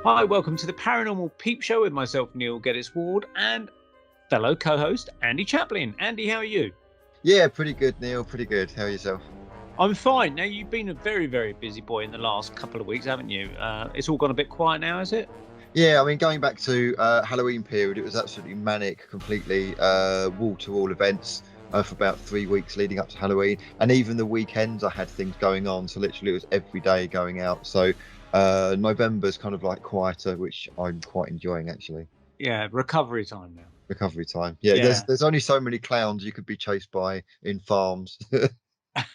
Hi, welcome to the Paranormal Peep Show with myself, Neil Geddes Ward, and fellow co-host Andy Chaplin. Andy, how are you? Yeah, pretty good, Neil. Pretty good. How are yourself? I'm fine. Now, you've been a very, very busy boy in the last couple of weeks, haven't you? It's all gone a bit quiet now, is it? Yeah, I mean, going back to Halloween period, it was absolutely manic, completely wall-to-wall events for about 3 weeks leading up to Halloween, and even the weekends I had things going on. So literally, it was every day going out. So November's kind of like quieter, which I'm quite enjoying actually. Yeah, recovery time now. Recovery time. Yeah, Yeah. there's only so many clowns you could be chased by in farms.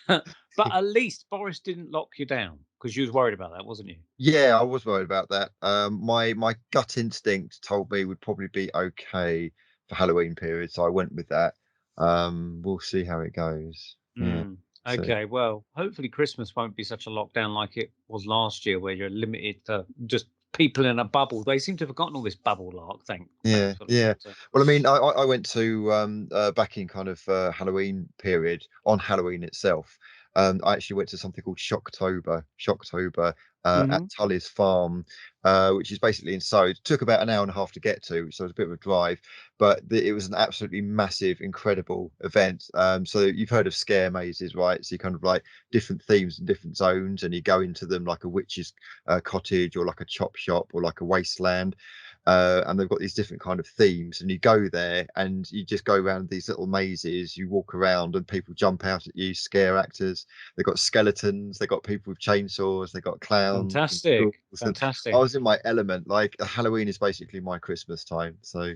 But at least Boris didn't lock you down because you was worried about that, wasn't you? Yeah, I was worried about that. My gut instinct told me would probably be okay for Halloween period, so I went with that. We'll see how it goes. Yeah. Mm. So Okay, well, hopefully Christmas won't be such a lockdown like it was last year, where you're limited to just people in a bubble. They seem to have forgotten all this bubble lark, yeah, thankfully. yeah. But, Well, I mean, I went to back in kind of Halloween period on Halloween itself. I actually went to something called Shocktober at mhm. Tully's Farm, which is basically in Surrey. It took about an hour and a half to get to, so it was a bit of a drive, but it was an absolutely massive, incredible event. So you've heard of scare mazes, right? So you kind of like different themes and different zones, and you go into them like a witch's cottage or like a chop shop or like a wasteland. And they've got these different kind of themes, and you go there and you just go around these little mazes. You walk around and people jump out at you, scare actors. They've got skeletons, they've got people with chainsaws, they've got clowns and ghouls. Fantastic, And I fantastic. was in my element. Like Halloween is basically my Christmas time, so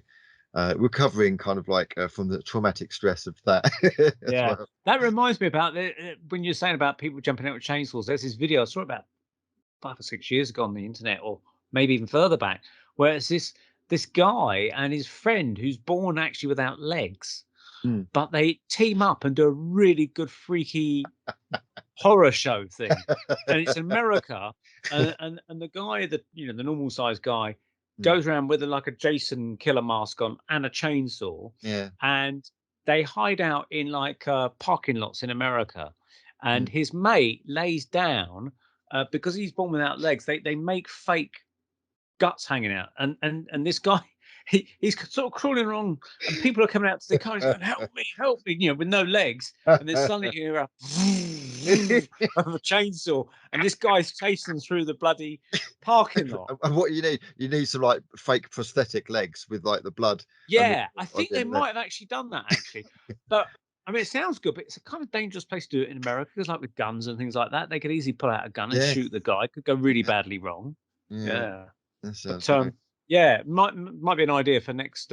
recovering kind of like from the traumatic stress of that as Yeah, well. that reminds me about when you're saying about people jumping out with chainsaws. There's this video I saw about 5 or 6 years ago on the internet, or maybe even further back, where it's this guy and his friend who's born actually without legs, Mm. but they team up and do a really good freaky horror show thing, and it's in America, and the guy that the normal sized guy Mm. goes around with like a Jason killer mask on and a chainsaw, Yeah. and they hide out in like parking lots in America, and Mm. his mate lays down because he's born without legs. They make fake guts hanging out, and this guy he's sort of crawling along, and people are coming out to the car. He's going, help me, with no legs, and then suddenly you hear a of a chainsaw, and this guy's chasing through the bloody parking lot. And what you need some like fake prosthetic legs with like the blood and the Yeah, I on think the they end of it. might have actually done that actually, but I mean, it sounds good, but it's a kind of dangerous place to do it in America because, like with guns and things like that, they could easily pull out a gun and Yeah, shoot the guy. It could go really yeah, badly wrong. yeah. Yeah. That But sounds nice. yeah, might be an idea for next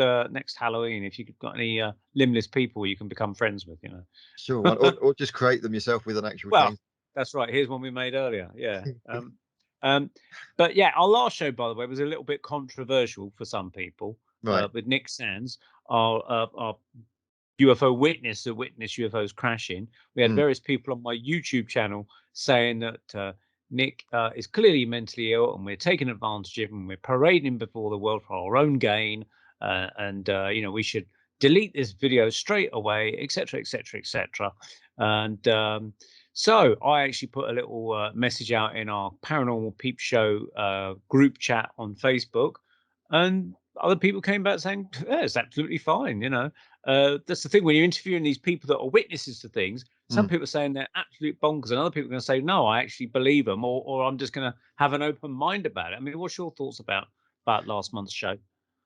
Halloween if you've got any limbless people you can become friends with. Sure, or just create them yourself with an actual Well, chain. that's right. Here's one we made earlier. Yeah. Um, but yeah, our last show, by the way, was a little bit controversial for some people. Right. With Nick Sands, our UFO witness that witnessed UFOs crashing. We had Mm, various people on my YouTube channel saying that Nick is clearly mentally ill, and we're taking advantage of him. We're parading him before the world for our own gain, and we should delete this video straight away, etc., etc., etc. And so I actually put a little message out in our Paranormal Peep Show group chat on Facebook, and other people came back saying, yeah, it's absolutely fine. That's the thing when you're interviewing these people that are witnesses to things. Some mm. people are saying they're absolute bonkers, and other people are going to say, no, I actually believe them, or I'm just going to have an open mind about it. I mean, what's your thoughts about last month's show?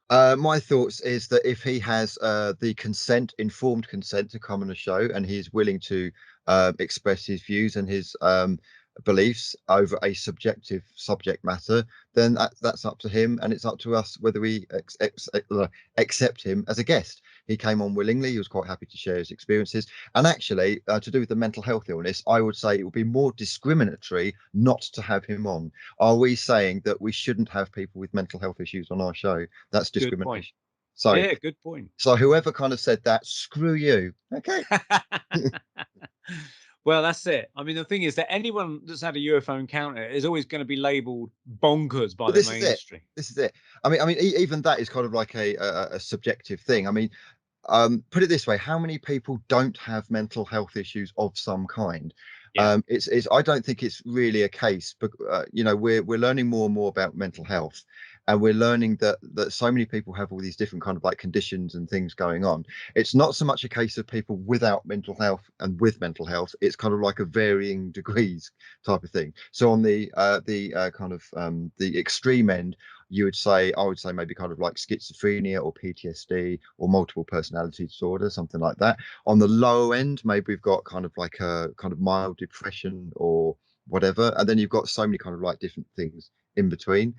My thoughts is that if he has the informed consent to come on the show, and he's willing to express his views and his beliefs over a subjective subject matter, then that's up to him, and it's up to us whether we accept him as a guest. He came on willingly. He was quite happy to share his experiences. And actually, to do with the mental health illness, I would say it would be more discriminatory not to have him on. Are we saying that we shouldn't have people with mental health issues on our show? That's Good point. discrimination. So, Yeah, good point. so whoever kind of said that, screw you. Okay. Well, that's it. I mean, the thing is that anyone that's had a UFO encounter is always going to be labeled bonkers by Well, the this is it. mainstream. This is it. I mean, even that is kind of like a subjective thing. I mean, put it this way: how many people don't have mental health issues of some kind? It's I don't think it's really a case, but you know, we're learning more and more about mental health, and we're learning that so many people have all these different kind of like conditions and things going on. It's not so much a case of people without mental health and with mental health. It's kind of like a varying degrees type of thing. So on the kind of the extreme end, I would say maybe kind of like schizophrenia or PTSD or multiple personality disorder, something like that. On the low end, maybe we've got kind of like a kind of mild depression or whatever, and then you've got so many kind of like different things in between.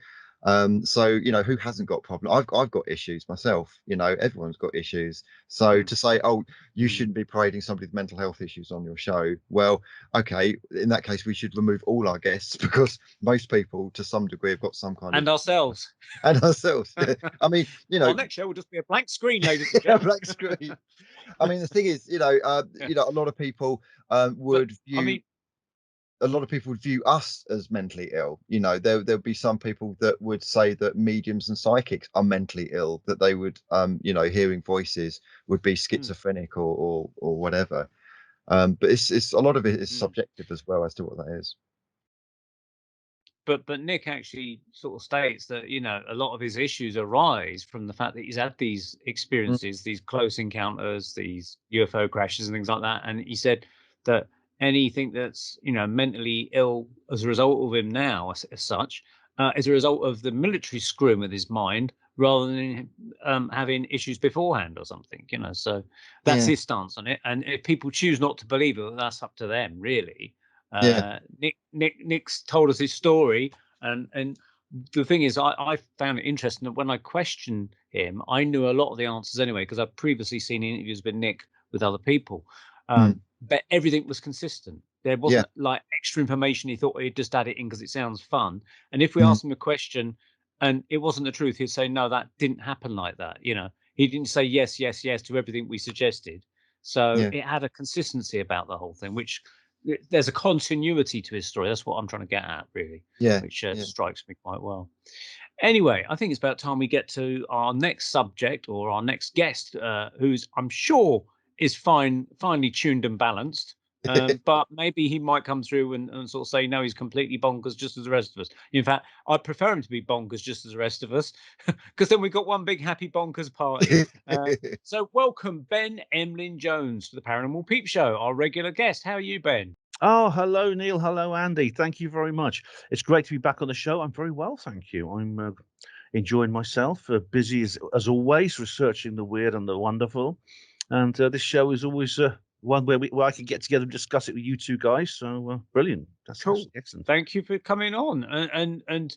So you know, who hasn't got problem? I've got issues myself. You know, everyone's got issues. So to say, oh, you shouldn't be parading somebody with mental health issues on your show, well, okay, in that case we should remove all our guests because most people to some degree have got some kind of And ourselves. and ourselves. I mean, you know, Our next show will just be a blank screen, ladies and a gentlemen. black screen. I mean, the thing is, Yeah. you know, a lot of people But would I view mean, a lot of people would view us as mentally ill. You know, there'll be some people that would say that mediums and psychics are mentally ill, that they would, you know, hearing voices would be mm, schizophrenic or whatever. But it's a lot of it is mm. subjective as well as to what that is. But Nick actually sort of states that, you know, a lot of his issues arise from the fact that he's had these Mm, experiences, these close encounters, these UFO crashes and things like that. And he said that anything that's, you know, mentally ill as a result of him now, as such, is a result of the military screwing with his mind rather than having issues beforehand or something, you know. So that's yeah, his stance on it. And if people choose not to believe it, well, that's up to them, really. yeah, Nick's told us his story, and the thing is, I found it interesting that when I questioned him, I knew a lot of the answers anyway because I've previously seen interviews with Nick with other people, mm, but everything was consistent. There yeah, wasn't like extra information he thought he'd just add it in because it sounds fun. And if we mm, asked him a question and it wasn't the truth, he'd say, "No, that didn't happen like that." You know, he didn't say yes, yes, yes to everything we suggested. So yeah, it had a consistency about the whole thing, which there's a continuity to his story. That's what I'm trying to get at, really, yeah, which yeah. strikes me quite well. Anyway, I think it's about time we get to our next subject or our next guest, who's I'm sure is finely tuned and balanced. But maybe he might come through and sort of say, no, he's completely bonkers, just as the rest of us. In fact, I'd prefer him to be bonkers, just as the rest of us, because then we've got one big happy bonkers party. So, welcome Ben Emlyn-Jones to the Paranormal Peep Show, our regular guest. How are you, Ben? Oh, hello, Neil. Hello, Andy. Thank you very much. It's great to be back on the show. I'm very well, thank you. I'm enjoying myself, busy as always, researching the weird and the wonderful. And this show is always one where I can get together and discuss it with you two guys. So brilliant. That's Cool. excellent. Thank you for coming on. And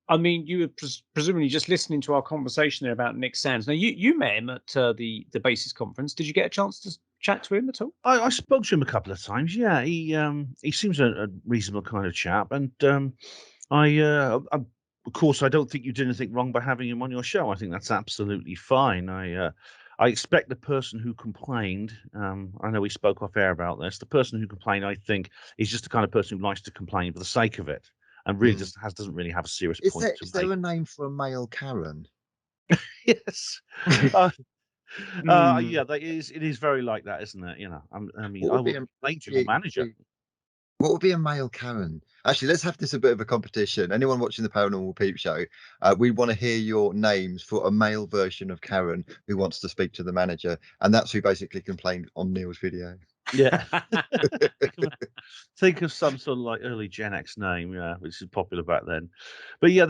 I mean, you were presumably just listening to our conversation there about Nick Sands. Now, you met him at the Basis conference. Did you get a chance to chat to him at all? I spoke to him a couple of times. Yeah, he seems a reasonable kind of chap, and of course, I don't think you did anything wrong by having him on your show. I think that's absolutely fine. I expect the person who complained. I know we spoke off air about this. The person who complained, I think, is just the kind of person who likes to complain for the sake of it, and really Mm. doesn't really have a serious Is point there to is there make. a name for a male Karen? Yes. Uh, Hmm. yeah, it is very like that, isn't it? You know, I mean, What I would will be a complain to your manager. what would be a male Karen? Actually, let's have this a bit of a competition. Anyone watching the Paranormal Peep Show, we want to hear your names for a male version of Karen who wants to speak to the manager, and that's who basically complained on Neil's video. Yeah. Think of some sort of like early Gen X name, yeah, which is popular back then. But yeah,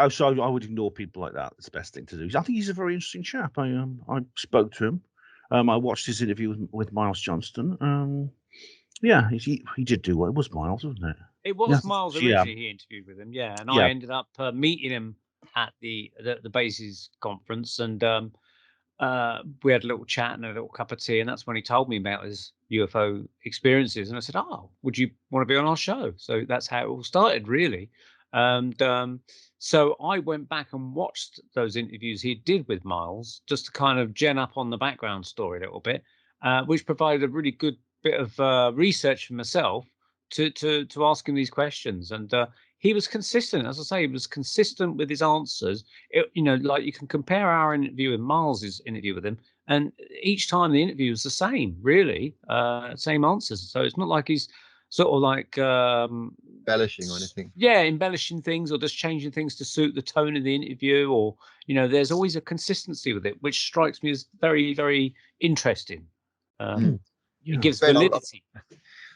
so I would ignore people like that. It's the best thing to do. I think he's a very interesting chap. I spoke to him. I watched his interview with Miles Johnston. Yeah, he did do well. It was Miles, wasn't it? It Yeah, was Miles yeah, originally he interviewed with him, yeah, and I yeah. ended up meeting him at the Bases conference, and we had a little chat and a little cup of tea, and that's when he told me about his UFO experiences, and I said, "Oh, would you want to be on our show?" So that's how it all started, really. And so I went back and watched those interviews he did with Miles, just to kind of gen up on the background story a little bit, which provided a really good bit of research for myself to ask him these questions. And he was consistent, as I say, he was consistent with his answers. You know, like you can compare our interview with Miles's interview with him, and each time the interview was the same, really, same answers. So it's not like he's sort of like embellishing or anything. yeah, embellishing things or just changing things to suit the tone of the interview, or there's always a consistency with it, which strikes me as very, very interesting. Mm. It gives Ben, validity.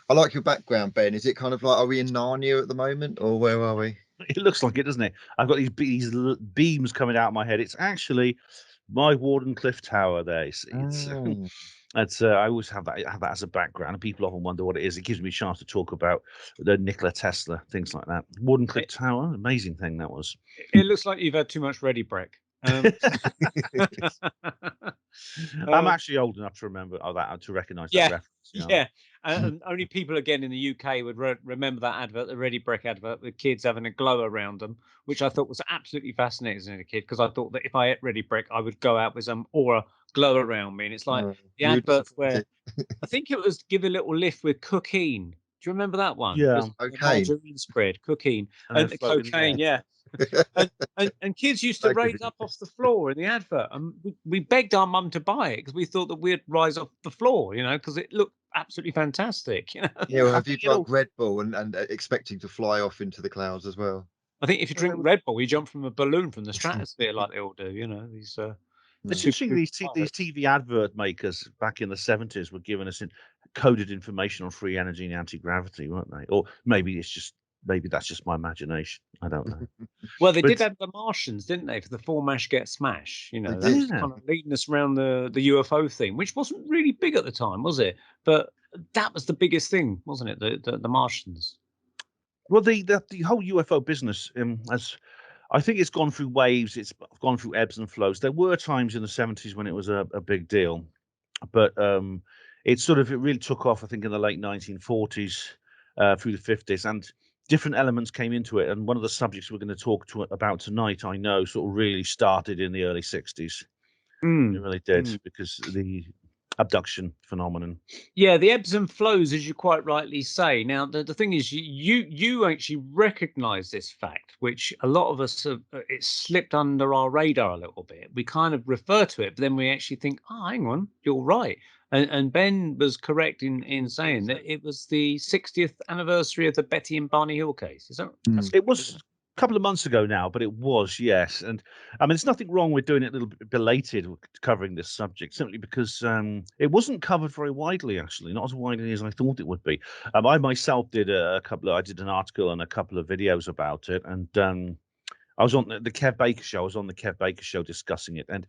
I like your background, Ben. Is it kind of like, are we in Narnia at the moment, or where are we? It looks like it, doesn't it? I've got these beams coming out of my head. It's actually my Warden Cliff Tower there. It's I always have that as a background, and people often wonder what it is. It gives me a chance to talk about the Nikola Tesla, things like that. Warden Cliff Tower, amazing thing that was. It looks like you've had too much Ready Breck. I'm actually old enough to remember that, to recognise that reference. Yeah. And only people again in the UK would remember that advert, the Ready Breck advert, with kids having a glow around them, which I thought was absolutely fascinating as a kid, because I thought that if I ate Ready Breck, I would go out with some aura glow around me. And it's like the adverts where I think it was Give a Little Lift with cocaine. Do you remember that one? Yeah. Margarine spread, cocaine, and the cocaine, yeah. and kids used to raise up off the floor in the advert, and we begged our mum to buy it because we thought that we'd rise off the floor, because it looked absolutely fantastic. Yeah, well, have you drunk Red Bull and expecting to fly off into the clouds as well? I think if you drink Red Bull, you jump from a balloon from the stratosphere like they all do. These. It's interesting. These TV advert makers back in the 70s were giving us coded information on free energy and anti-gravity, weren't they? Or maybe that's just my imagination. I don't know. Well, they did have the Martians, didn't they, for the Four-Mash Get Smash? That was kind of leading us around the UFO thing, which wasn't really big at the time, was it? But that was the biggest thing, wasn't it? The Martians. Well, the whole UFO business, I think it's gone through waves. It's gone through ebbs and flows. There were times in the 70s when it was a big deal, but it really took off, I think, in the late 1940s through the 50s, and different elements came into it. And one of the subjects we're going to talk about tonight, I know, sort of really started in the early 60s. It really did, because the abduction phenomenon. Yeah, the ebbs and flows, as you quite rightly say. Now, the thing is, you actually recognise this fact, which a lot of us have. It slipped under our radar a little bit. We kind of refer to it, but then we actually think, "Oh, hang on, you're right." And Ben was correct in saying that it was the 60th anniversary of the Betty and Barney Hill case. Is that? It was couple of months ago now, but it was, yes. And I mean, there's nothing wrong with doing it a little bit belated, covering this subject, simply because it wasn't covered very widely, actually, not as widely as I thought it would be. I myself did I did an article and a couple of videos about it, and I was on the Kev Baker show. I was on the Kev Baker show discussing it, and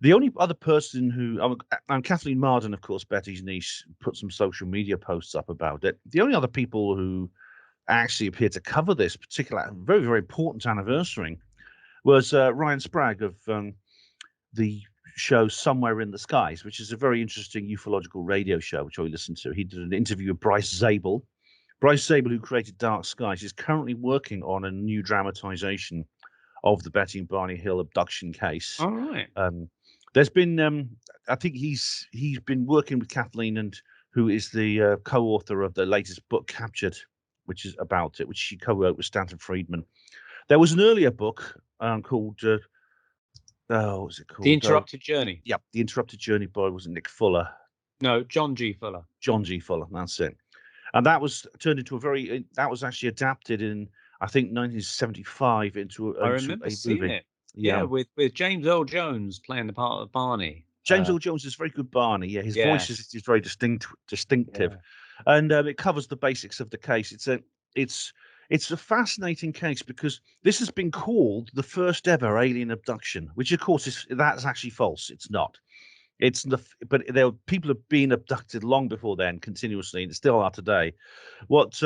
the only other person who Kathleen Marden, of course, Betty's niece, put some social media posts up about it. The only other people who actually appeared to cover this particular very, very important anniversary was Ryan Sprague of the show Somewhere in the Skies, which is a very interesting ufological radio show, which I listened to. He did an interview with Bryce Zabel. Bryce Zabel, who created Dark Skies, is currently working on a new dramatization of the Betty and Barney Hill abduction case. All right. There's been, I think he's been working with Kathleen, and who is the co-author of the latest book, Captured, which is about it, which she co-wrote with Stanton Friedman. There was an earlier book called, what was it called? The Interrupted Journey. Yeah, The Interrupted Journey by, was it Nick Fuller? No, John G. Fuller. John G. Fuller, that's it. And that was turned into that was actually adapted in, I think, 1975 into I remember seeing movie. it. Yeah, with James Earl Jones playing the part of Barney. James Earl Jones is very good Barney. Yeah, his voice is very distinctive. Yeah. And it covers the basics of the case. It's a fascinating case because this has been called the first ever alien abduction, which of course that's actually false. It's not. But people have been abducted long before then, continuously, and still are today. What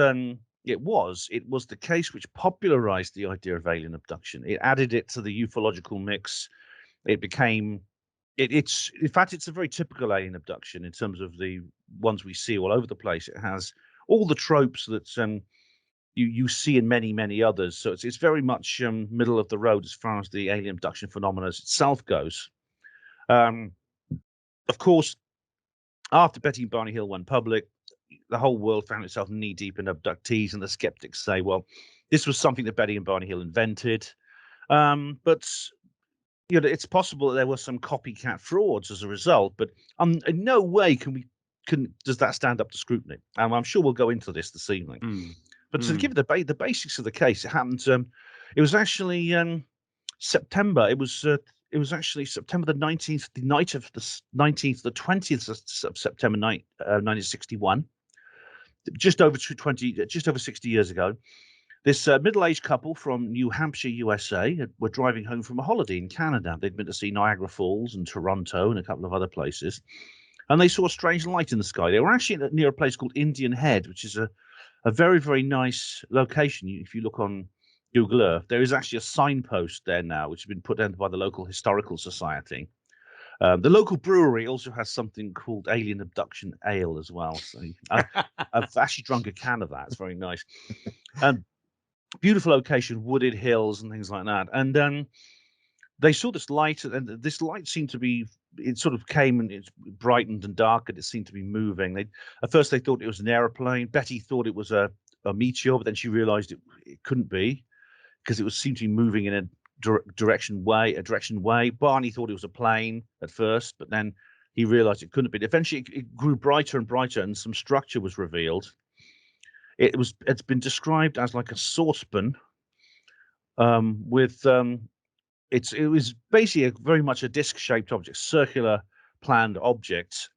it was the case which popularized the idea of alien abduction. It added it to the ufological mix. It became. It's in fact, it's a very typical alien abduction in terms of the ones we see all over the place. It has all the tropes that you see in many others. So it's very much middle of the road as far as the alien abduction phenomena itself goes. Of course, after Betty and Barney Hill went public, the whole world found itself knee deep in abductees, and the skeptics say, well, this was something that Betty and Barney Hill invented, but it's possible that there were some copycat frauds as a result, but in no way can we does that stand up to scrutiny? And I'm sure we'll go into this evening. But to give the basics of the case, it happened. It was actually September. It was actually September the 19th, the night of the 19th, the 20th of September 1961. Just over 60 years ago. This middle-aged couple from New Hampshire, USA, were driving home from a holiday in Canada. They'd been to see Niagara Falls and Toronto and a couple of other places. And they saw a strange light in the sky. They were actually near a place called Indian Head, which is a very, very nice location. If you look on Google Earth, there is actually a signpost there now, which has been put down by the local historical society. The local brewery also has something called Alien Abduction Ale as well. So I've actually drunk a can of that. It's very nice. Beautiful location, wooded hills and things like that. And they saw this light, and this light seemed to be, it sort of came and it brightened and darkened. It seemed to be moving. At first they thought it was an aeroplane. Betty thought it was a meteor, but then she realized it couldn't be, because it seemed to be moving in a direction way. Barney thought it was a plane at first, but then he realized it couldn't be. Eventually it grew brighter and brighter, and some structure was revealed. It's been described as like a saucepan with it was basically very much a disc-shaped object, circular planned object.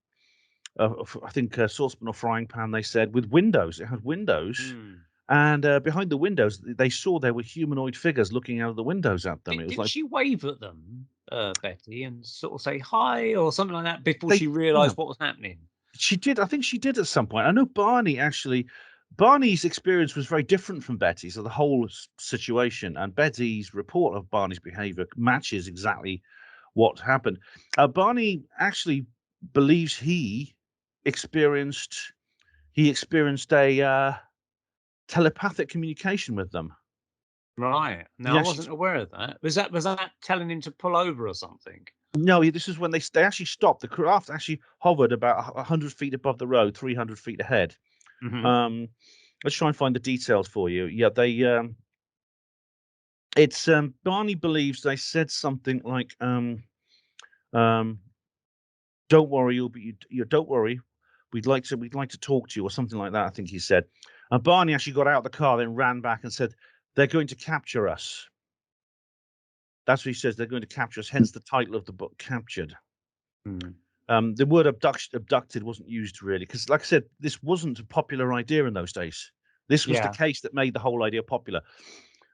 I think a saucepan or frying pan, they said, with windows. It had windows, and behind the windows, they saw there were humanoid figures looking out of the windows at them. Didn't she wave at them, Betty, and sort of say hi or something like that before she realised what was happening? She did. I think she did at some point. I know Barney's experience was very different from Betty's of the whole situation, and Betty's report of Barney's behavior matches exactly what happened. Barney actually believes he experienced a telepathic communication with them. Right. No, I wasn't aware of that. Was that telling him to pull over or something? No, this is when they actually stopped. The craft actually hovered about 100 feet above the road, 300 feet ahead. Let's try and find the details for you. Yeah, it's Barney believes they said something like, "Don't worry, don't worry. We'd like to talk to you," or something like that. I think he said. And Barney actually got out of the car, then ran back and said, "They're going to capture us." That's what he says. They're going to capture us. Hence the title of the book, Captured. The word abducted wasn't used really, because, like I said, this wasn't a popular idea in those days. This was the case that made the whole idea popular.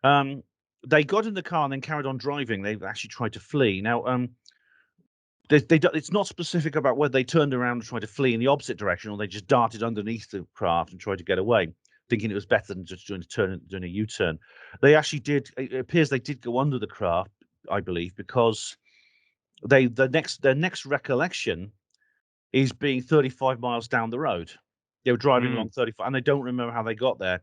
They got in the car and then carried on driving. They actually tried to flee. Now, it's not specific about whether they turned around and tried to flee in the opposite direction, or they just darted underneath the craft and tried to get away, thinking it was better than just doing a U-turn. They actually did. It appears they did go under the craft, I believe, because their next recollection is being 35 miles down the road. They were driving along 35, and they don't remember how they got there.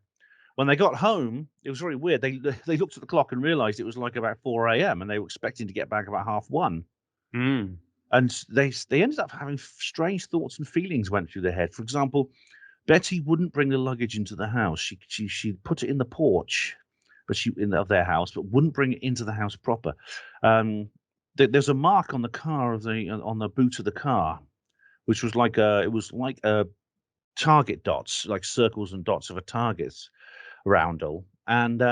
When they got home, it was very weird. They looked at the clock and realized it was like about 4 a.m. and they were expecting to get back about 1:30. And they ended up having strange thoughts and feelings went through their head. For example, Betty wouldn't bring the luggage into the house. She put it in the porch, of their house, but wouldn't bring it into the house proper. There's a mark on the car on the boot of the car, which was like a target dots, like circles and dots of a target's roundel, and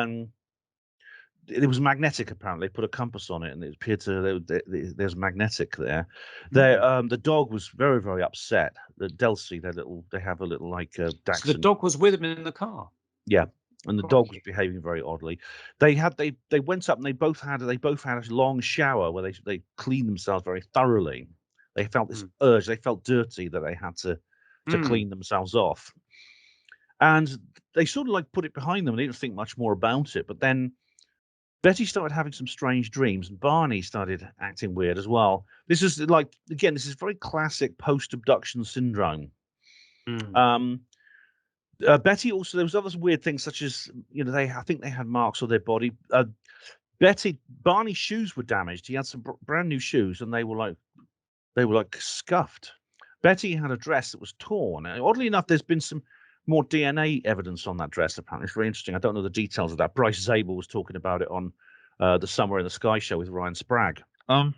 it was magnetic. Apparently, they put a compass on it, and it appeared there's magnetic there. The dog was very, very upset. The Delsey, they have a little like Dachshund. So the dog was with him in the car. Yeah, and the dog was behaving very oddly. They went up and they both had a long shower where they cleaned themselves very thoroughly. They felt this urge. They felt dirty that they had to clean themselves off, and they sort of like put it behind them. They didn't think much more about it. But then Betty started having some strange dreams, and Barney started acting weird as well. This is very classic post-abduction syndrome. Betty also, there was other weird things such as, I think they had marks on their body. Barney's shoes were damaged. He had some brand new shoes, and they were like scuffed. Betty had a dress that was torn. And oddly enough, there's been some more DNA evidence on that dress. Apparently, it's very interesting. I don't know the details of that. Bryce Zabel was talking about it on the Summer in the Sky show with Ryan Sprague. And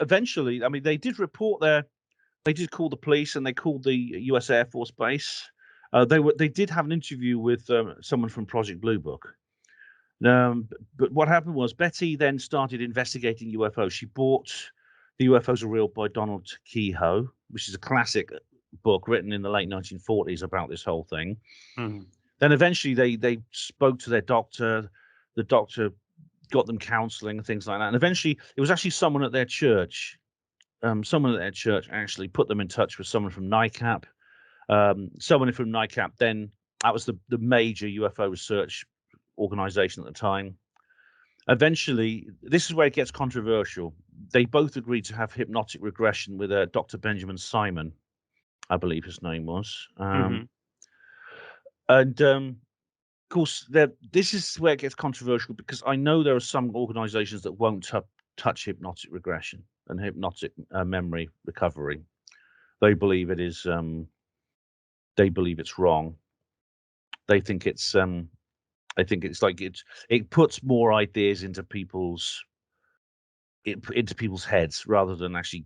eventually, I mean, they did report they did call the police, and they called the U.S. Air Force Base. They did have an interview with someone from Project Blue Book. But what happened was Betty then started investigating UFOs. She bought The UFOs Are Real by Donald Kehoe, which is a classic book written in the late 1940s about this whole thing. Mhm. Then eventually they spoke to their doctor. The doctor got them counseling and things like that. And eventually it was actually someone at their church. Someone at their church actually put them in touch with someone from NICAP. Someone from NICAP, then that was the major UFO research organization at the time. Eventually, this is where it gets controversial. They both agreed to have hypnotic regression with Dr. Benjamin Simon, I believe his name was. Mhm. And of course, this is where it gets controversial, because I know there are some organizations that won't touch hypnotic regression and hypnotic memory recovery. They believe it is. They believe it's wrong. They think it's. I think it's like it puts more ideas into people's heads rather than actually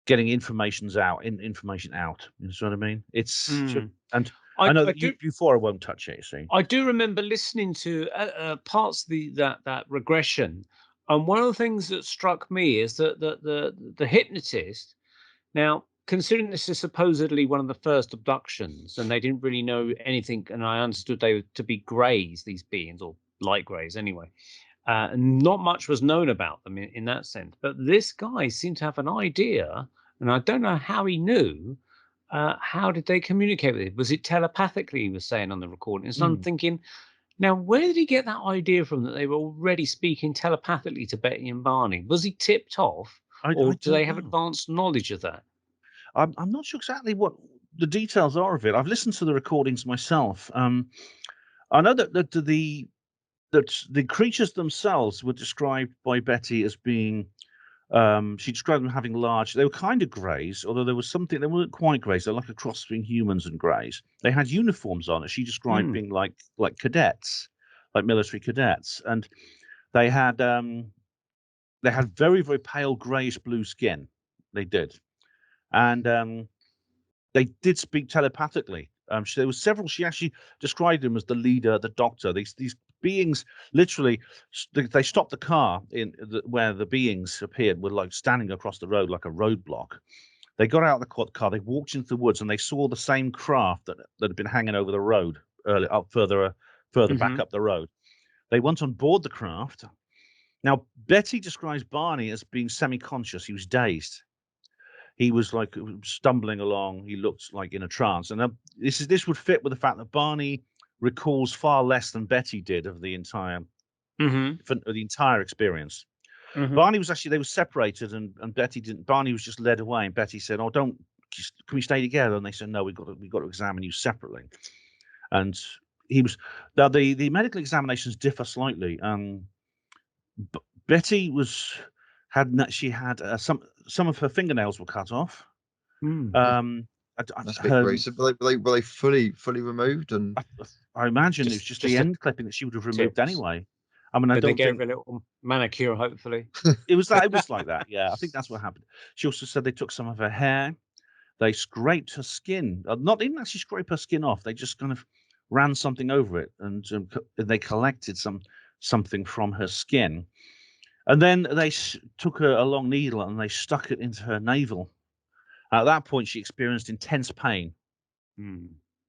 getting information out. You know what I mean? Mm. And I I know I that do before I won't touch it. You see. I do remember listening to parts of that regression, and one of the things that struck me is that the hypnotist. Now, considering this is supposedly one of the first abductions, and they didn't really know anything, and I understood they were to be greys, these beings, or light greys anyway. Not much was known about them in that sense. But this guy seemed to have an idea, and I don't know how he knew. How did they communicate with it? Was it telepathically, he was saying on the recording? And so I'm Mm. thinking, now, where did he get that idea from that they were already speaking telepathically to Betty and Barney? Was he tipped off, I or do they don't have know. advanced knowledge of that? I'm not sure exactly what the details are of it. I've listened to the recordings myself. I know that the creatures themselves were described by Betty as being. She described them having large. They were kind of greys, although there was something. They weren't quite greys. They're like a cross between humans and greys. They had uniforms on. It she described Mm. being like cadets, like military cadets, and they had very very pale greyish blue skin. They did, and they did speak telepathically. There was several. She actually described him as the leader, the doctor. These beings literally they stopped the car where the beings appeared, were like standing across the road like a roadblock. They got out of the car, they walked into the woods, and they saw the same craft that had been hanging over the road further back Hmm. up the road. They went on board the craft. Now Betty describes Barney as being semi-conscious. He was dazed. He was like stumbling along. He looked like in a trance, and this would fit with the fact that Barney recalls far less than Betty did of the Hmm. entire experience. Hmm. Barney was actually they were separated, and Betty didn't. Barney was just led away, and Betty said, "Oh, don't can we stay together?" And they said, "No, we got to examine you separately." And he was now the medical examinations differ slightly. Betty she had some of her fingernails were cut off. Mm. Um, That's a bit gruesome. Were they fully removed? And I imagine it was just the Just the end clipping that she would have removed tips. anyway. I mean, I But they don't gave think her a little manicure, hopefully. it was that. It was like that. Yeah, I think that's what happened. She also said they took some of her hair. They scraped her skin. Not even actually scrape her skin off. They just kind of ran something over it, and they collected something from her skin. And then they took a long needle and they stuck it into her navel. At that point, she experienced intense pain, Mm.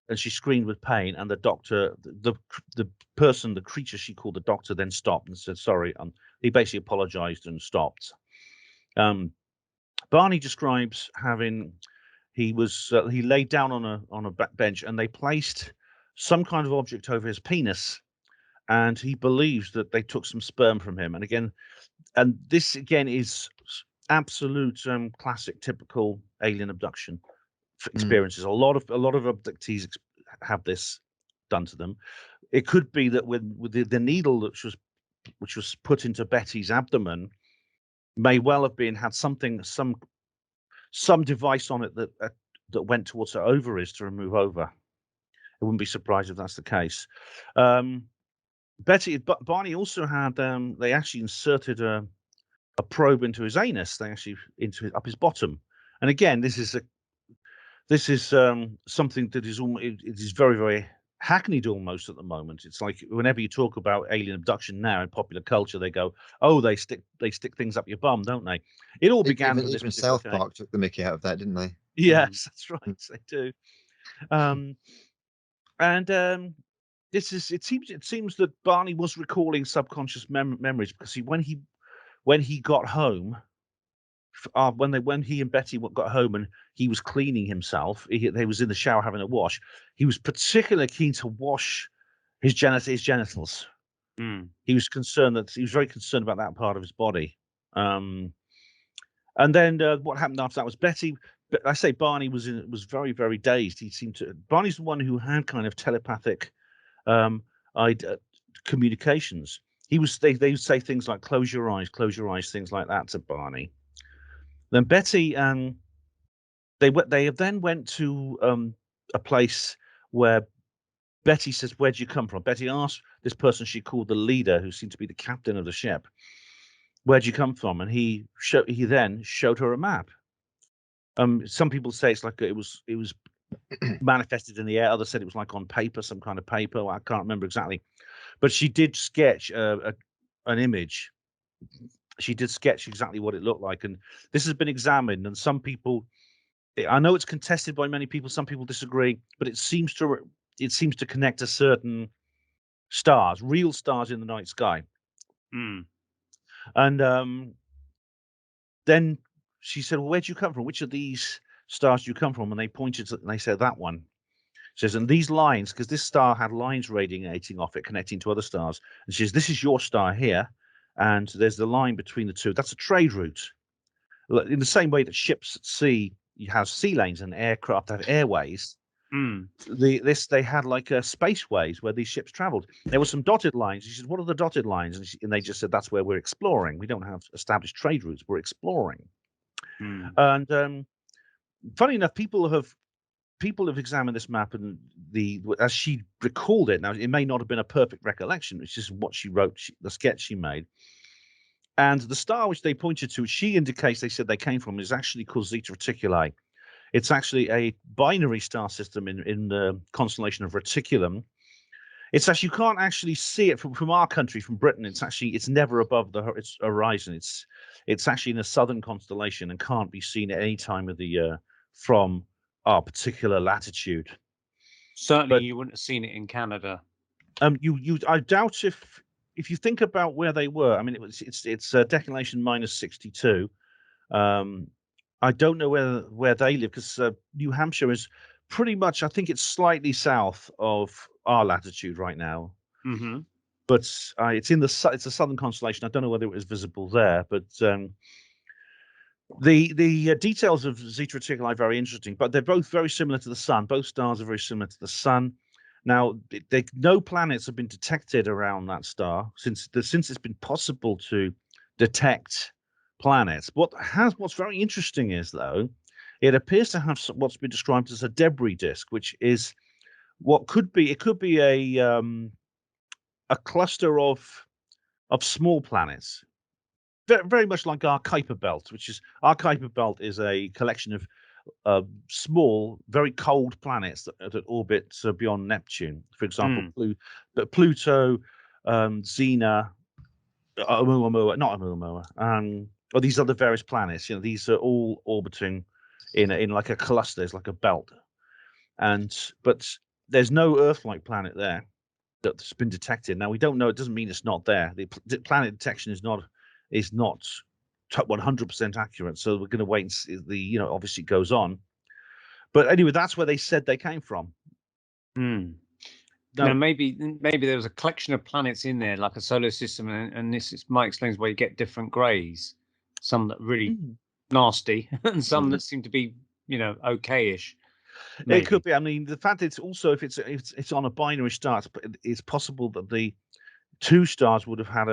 and she screamed with pain. And the doctor, the creature she called the doctor, then stopped and said sorry. He basically apologized and stopped. Barney describes having he laid down on a back bench, and they placed some kind of object over his penis, and he believes that they took some sperm from him. And this again is absolute classic, typical alien abduction experiences. A lot of abductees have this done to them. It could be that with the needle which was put into Betty's abdomen may well have had some device on it that went towards her ovaries to remove over. I wouldn't be surprised if that's the case. Barney also had they actually inserted a probe into his anus. They actually up his bottom. And again, this is something that is almost, it is very, very hackneyed almost at the moment. It's like whenever you talk about alien abduction now in popular culture, they go, "Oh, they stick things up your bum, don't they?" It all began with this Even particular South case. Park took the mickey out of that, didn't they? Yes, that's right. They do. And it seems that Barney was recalling subconscious memories because when he got home, when he and Betty got home and he was cleaning himself, he was in the shower having a wash. He was particularly keen to wash his genitals. He was very concerned about that part of his body. And then what happened after that was Betty. But I say Barney was very, very dazed. Barney's the one who had kind of telepathic communications. They would say things like close your eyes, things like that to Barney. Then Betty they then went to a place where Betty says, "Where'd you come from?" Betty asked this person she called the leader, who seemed to be the captain of the ship, "Where'd you come from?" And he then showed her a map. Some people say it's like it was manifested in the air. Others said it was like on paper, some kind of paper. I can't remember exactly, but she did sketch an image. She did sketch exactly what it looked like, and this has been examined. And some people, I know it's contested by many people. Some people disagree, but it seems to connect to certain stars, real stars in the night sky. And then she said, "Well, where'd you come from? Which of these stars do you come from?" And they pointed to, and they said that one. She says, and these lines, because this star had lines radiating off it, connecting to other stars. And she says, "This is your star here, and there's the line between the two. That's a trade route. In the same way that ships at sea, you have sea lanes and aircraft have airways. They had like spaceways where these ships traveled. There were some dotted lines." She said, "What are the dotted lines?" And they just said, "That's where we're exploring. We don't have established trade routes. We're exploring." And funny enough, people have examined this map, and as she recalled it. Now, it may not have been a perfect recollection. It's just what she wrote, the sketch she made. And the star which they pointed to, she indicates they said they came from, is actually called Zeta Reticuli. It's actually a binary star system in the constellation of Reticulum. It's actually, you can't actually see it from our country, from Britain. It's never above its horizon. It's actually in a southern constellation and can't be seen at any time of the year from our particular latitude. Certainly, you wouldn't have seen it in Canada. I doubt if you think about where they were. I mean, it's declination -62. I don't know where they live, because New Hampshire is pretty much, I think it's slightly south of our latitude right now. But it's a southern constellation. I don't know whether it was visible there, but the details of Zeta Reticuli are very interesting. But they're both very similar to the sun. Both stars are very similar to the sun. Now, no planets have been detected around that star since it's been possible to detect planets. What's very interesting is, though, it appears to have what's been described as a debris disk, which is what could be a cluster of small planets, very, very much like our Kuiper belt. Our Kuiper belt is a collection of small, very cold planets that orbit beyond Neptune. For example, Pluto, Xena, Oumuamua, not Oumuamua, or these other various planets. These are all orbiting in like a cluster. It's like a belt, but there's no Earth-like planet there that's been detected. Now, we don't know. It doesn't mean it's not there. The planet detection is not 100% accurate. So we're going to wait and see. Obviously it goes on. But anyway, that's where they said they came from. Now, maybe there was a collection of planets in there, like a solar system, and might explain why you get different greys. Some that really nasty, and some that seem to be, okay-ish. It could be. I mean, the fact it's also, if it's on a binary star, it's possible that the two stars would have had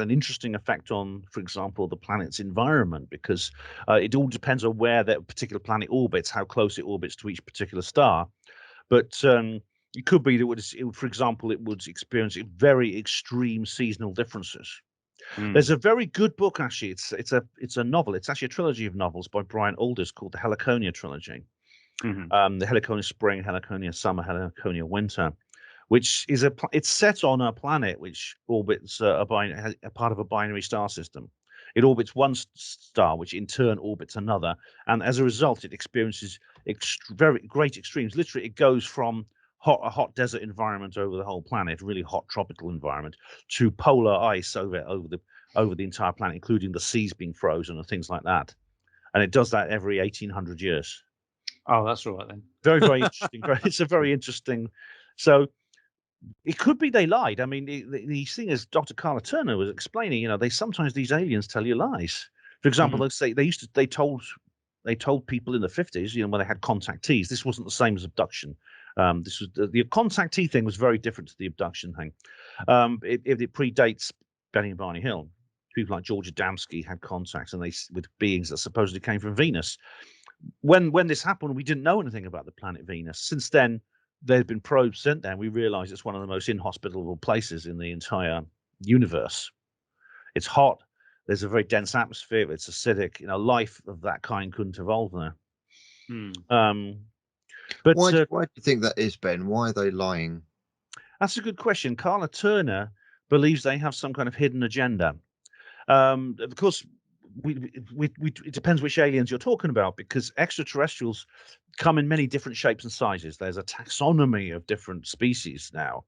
an interesting effect on, for example, the planet's environment, because it all depends on where that particular planet orbits, how close it orbits to each particular star. But it could be that for example, it would experience very extreme seasonal differences. There's a very good book, actually. It's a novel. It's actually a trilogy of novels by Brian Aldiss called the Heliconia Trilogy. The Heliconia Spring, Heliconia Summer, Heliconia Winter, which is it's set on a planet which orbits a part of a binary star system. It orbits one star, which in turn orbits another, and as a result, it experiences very great extremes. Literally, it goes from a hot desert environment over the whole planet, really hot tropical environment, to polar ice over the entire planet, including the seas being frozen and things like that. And it does that every 1800 years. Oh, that's all right then. Very, very interesting. It's a very interesting. So it could be they lied. I mean, the thing is, Dr. Carla Turner was explaining. Sometimes these aliens tell you lies. For example, they told people in the 50s, when they had contactees. This wasn't the same as abduction. This was the contactee thing was very different to the abduction thing. It predates Benny and Barney Hill. People like George Adamski had contacts, and with beings that supposedly came from Venus. When this happened, we didn't know anything about the planet Venus. Since then, there have been probes sent there. We realize it's one of the most inhospitable places in the entire universe. It's hot. There's a very dense atmosphere. It's acidic. Life of that kind couldn't evolve there. But why do you think that is, Ben? Why are they lying? That's a good question. Carla Turner believes they have some kind of hidden agenda. Of course, it depends which aliens you're talking about, because extraterrestrials come in many different shapes and sizes. There's a taxonomy of different species now,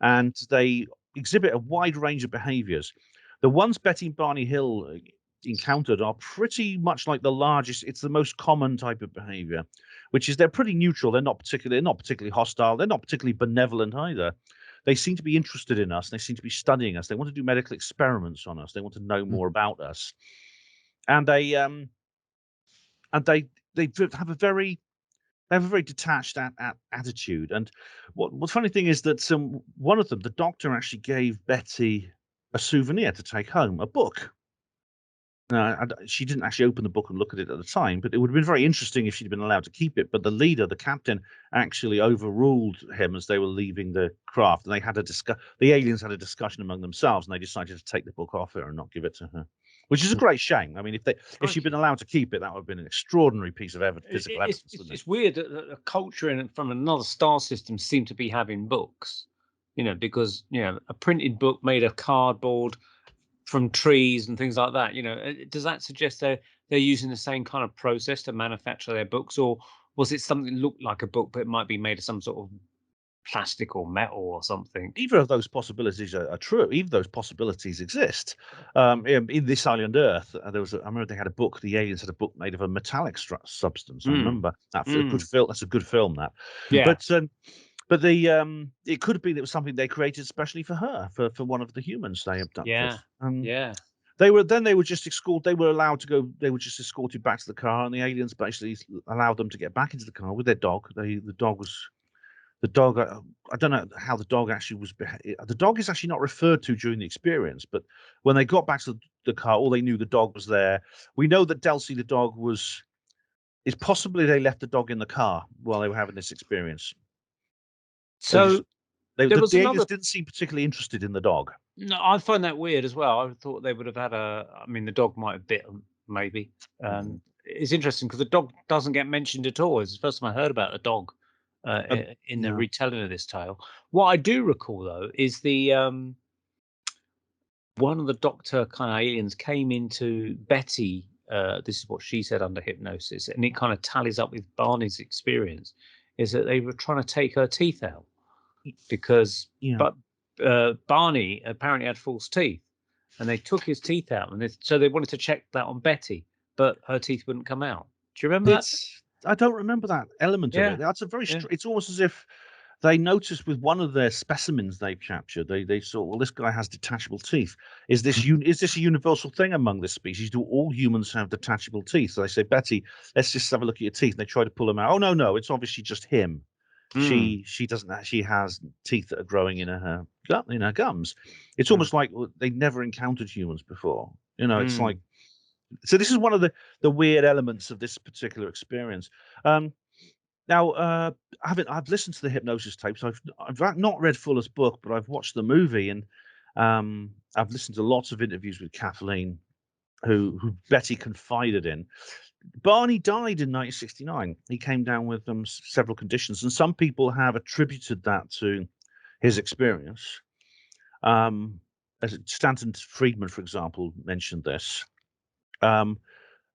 and they exhibit a wide range of behaviors. The ones Betty and Barney Hill encountered are pretty much like the largest. It's the most common type of behavior, which is they're pretty neutral. They're not particularly hostile. They're not particularly benevolent either. They seem to be interested in us. They seem to be studying us. They want to do medical experiments on us. They want to know more about us, and they have a very detached attitude. And what funny thing is that one of them, the doctor, actually gave Betty a souvenir to take home, a book. She didn't actually open the book and look at it at the time, but it would have been very interesting if she'd been allowed to keep it. But the leader, the captain, actually overruled him as they were leaving the craft, and they had the aliens had a discussion among themselves, and they decided to take the book off her and not give it to her, which is a great shame. I mean, if she'd been allowed to keep it, that would have been an extraordinary piece of physical evidence. It's weird that a culture from another star system seem to be having books, because a printed book made of cardboard from trees and things like that. Does that suggest they're using the same kind of process to manufacture their books, or was it something that looked like a book but it might be made of some sort of plastic or metal or something? Either of those possibilities are true. Either of those possibilities exist. In This Island Earth, I remember they had a book. The aliens had a book made of a metallic substance. I remember that. Good film. That's a good film. That. Yeah. But it could have been it was something they created especially for her, for one of the humans they abducted. Yeah. They were just escorted. They were allowed to go. They were just escorted back to the car, and the aliens basically allowed them to get back into the car with their dog. The dog. I don't know how the dog actually was. The dog is actually not referred to during the experience, but when they got back to the car, all they knew the dog was there. We know that Delcy, the dog, is possibly they left the dog in the car while they were having this experience. So the aliens didn't seem particularly interested in the dog. No, I find that weird as well. I thought they would have had the dog might have bit them, maybe. It's interesting because the dog doesn't get mentioned at all. It's the first time I heard about the dog in the retelling of this tale. What I do recall, though, is the one of the doctor kind of aliens came into Betty. This is what she said under hypnosis, and it kind of tallies up with Barney's experience. Is that they were trying to take her teeth out because, Barney apparently had false teeth, and they took his teeth out, and so they wanted to check that on Betty, but her teeth wouldn't come out. Do you remember that? I don't remember that element of it. That's a very. It's almost as if they noticed with one of their specimens they've captured. They saw, well, this guy has detachable teeth. Is this a universal thing among this species? Do all humans have detachable teeth? So they say, Betty, let's just have a look at your teeth. And they try to pull them out. Oh no, it's obviously just him. She doesn't. She has teeth that are growing in her gums. It's almost like they never encountered humans before. It's like. So this is one of the weird elements of this particular experience. Now, I've listened to the hypnosis tapes. I've not read Fuller's book, but I've watched the movie, and I've listened to lots of interviews with Kathleen, who Betty confided in. Barney died in 1969. He came down with several conditions, and some people have attributed that to his experience. As Stanton Friedman, for example, mentioned this.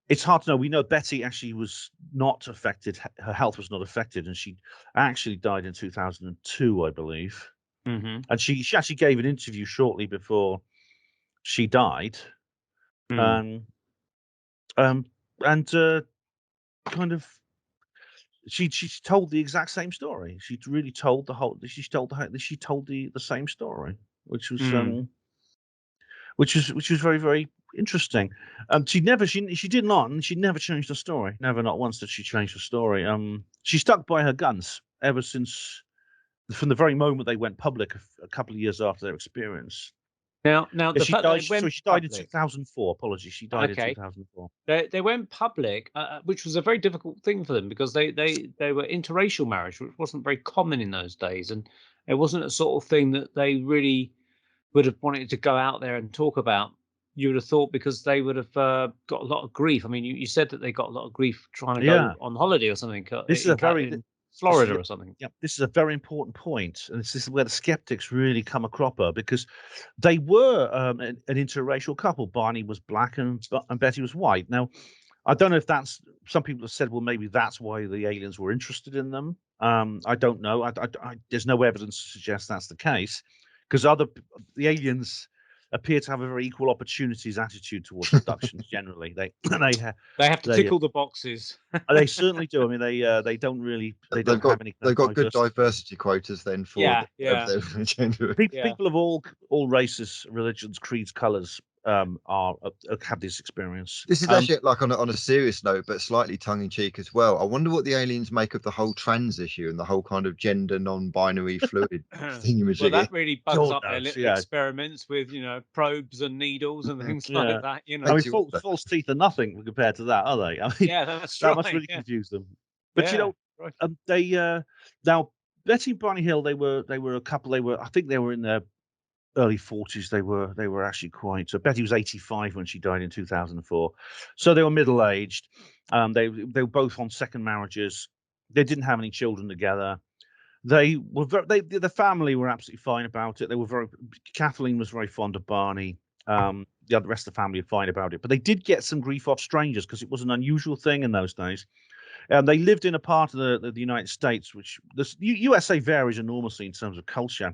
It's hard to know. We know Betty actually was not affected. Her health was not affected, and she actually died in 2002, I believe. Mm-hmm. And she actually gave an interview shortly before she died. Mm. Kind of she told the exact same story. She really told the same story, which was Mm. which was very, very interesting. She never changed her story. Never, not once did she change her story. She stuck by her guns ever since, from the very moment they went public a couple of years after their experience. Now Yeah, the she fact died. that they went She died in public, 2004. Apologies, she died in okay, 2004. they went public, which was a very difficult thing for them because they were interracial marriage, which wasn't very common in those days, and it wasn't a sort of thing that they really would have wanted to go out there and talk about. You would have thought because they would have got a lot of grief. I mean, you said that they got a lot of grief trying to Yeah, go on holiday or something this is a very in this is Florida or something. yeah, this is a very important point, and this is where the skeptics really come a cropper, because they were an interracial couple. Barney was black and Betty was white. Now, I don't know if that's, some people have said, well, maybe that's why the aliens were interested in them. I don't know. There's no evidence to suggest that's the case, because the aliens appear to have a very equal opportunities attitude towards abductions. Generally, They have to they tick all the boxes. they certainly do. I mean, they don't have any kind They've of got good diversity. diversity quotas then for Yeah, yeah, their gender. yeah. People of all races, religions, creeds, colors have this experience. This is actually like on a serious note, but slightly tongue in cheek as well. I wonder what the aliens make of the whole trans issue and the whole kind of gender non-binary fluid Well, thingamajiggy. that really bugs God up their knows, little yeah. experiments with, probes and needles and things Yeah. like that. I mean, false teeth are nothing compared to that, are they? I mean, Yeah, that's that right. must really Yeah. confuse them. But Yeah, right. they now Betty and Barney Hill, they were a couple. I think they were in their early 40s. They were actually quite. So Betty was 85 when she died in 2004. So they were middle aged. They were both on second marriages. They didn't have any children together. They were the family were absolutely fine about it. They were Kathleen was very fond of Barney. The rest of the family were fine about it, but they did get some grief off strangers because it was an unusual thing in those days. They lived in a part of the United States, which the USA varies enormously in terms of culture.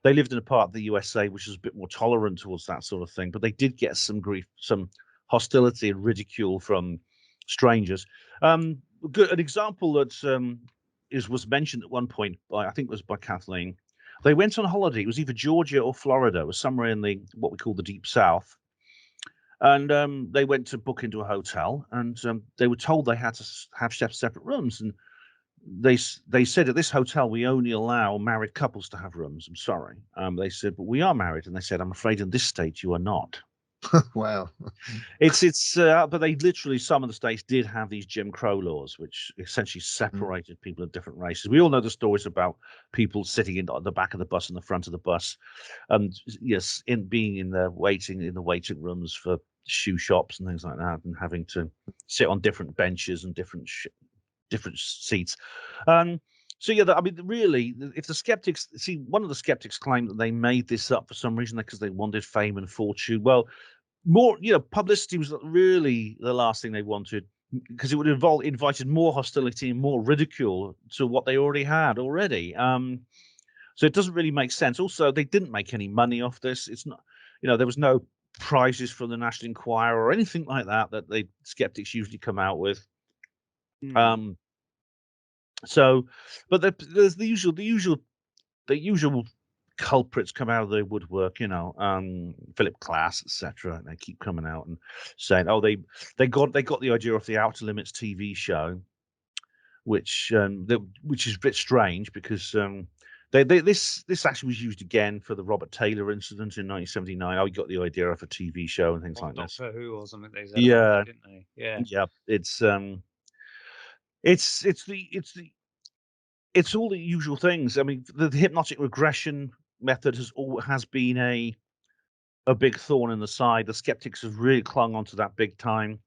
They lived in a part of the USA which is a bit more tolerant towards that sort of thing, but they did get some grief, some hostility and ridicule from strangers. An example that was mentioned at one point by, I think it was by Kathleen. They went on holiday. It was either Georgia or Florida. It was somewhere in what we call the Deep South. And they went to book into a hotel, and they were told they had to have separate rooms. And they said, at this hotel we only allow married couples to have rooms. I'm sorry. They said, but we are married. And they said, I'm afraid in this state you are not. Wow. But they literally, some of the states did have these Jim Crow laws, which essentially separated people of different races. We all know the stories about people sitting in the back of the bus and the front of the bus, and yes, being in the waiting rooms for shoe shops and things like that, and having to sit on different benches and different seats. So yeah, I mean, really, if the skeptics one of the skeptics claimed that they made this up for some reason because they wanted fame and fortune. Well, more, publicity was really the last thing they wanted, because it would have invited more hostility and more ridicule to what they already had already. So it doesn't really make sense. Also, they didn't make any money off this. It's not, there was no prizes from the National Enquirer or anything like that the skeptics usually come out with. So, but there's the usual culprits come out of the woodwork, Philip Glass, etc. And they keep coming out and saying, "Oh, they got the idea of the Outer Limits TV show," which is a bit strange because this actually was used again for the Robert Taylor incident in 1979. Oh, he got the idea of a TV show and things like this. Doctor Who or something they said. Yeah, about that, didn't they? Yeah. It's all the usual things. I mean, the hypnotic regression method has been a big thorn in the side. The skeptics have really clung onto that big time.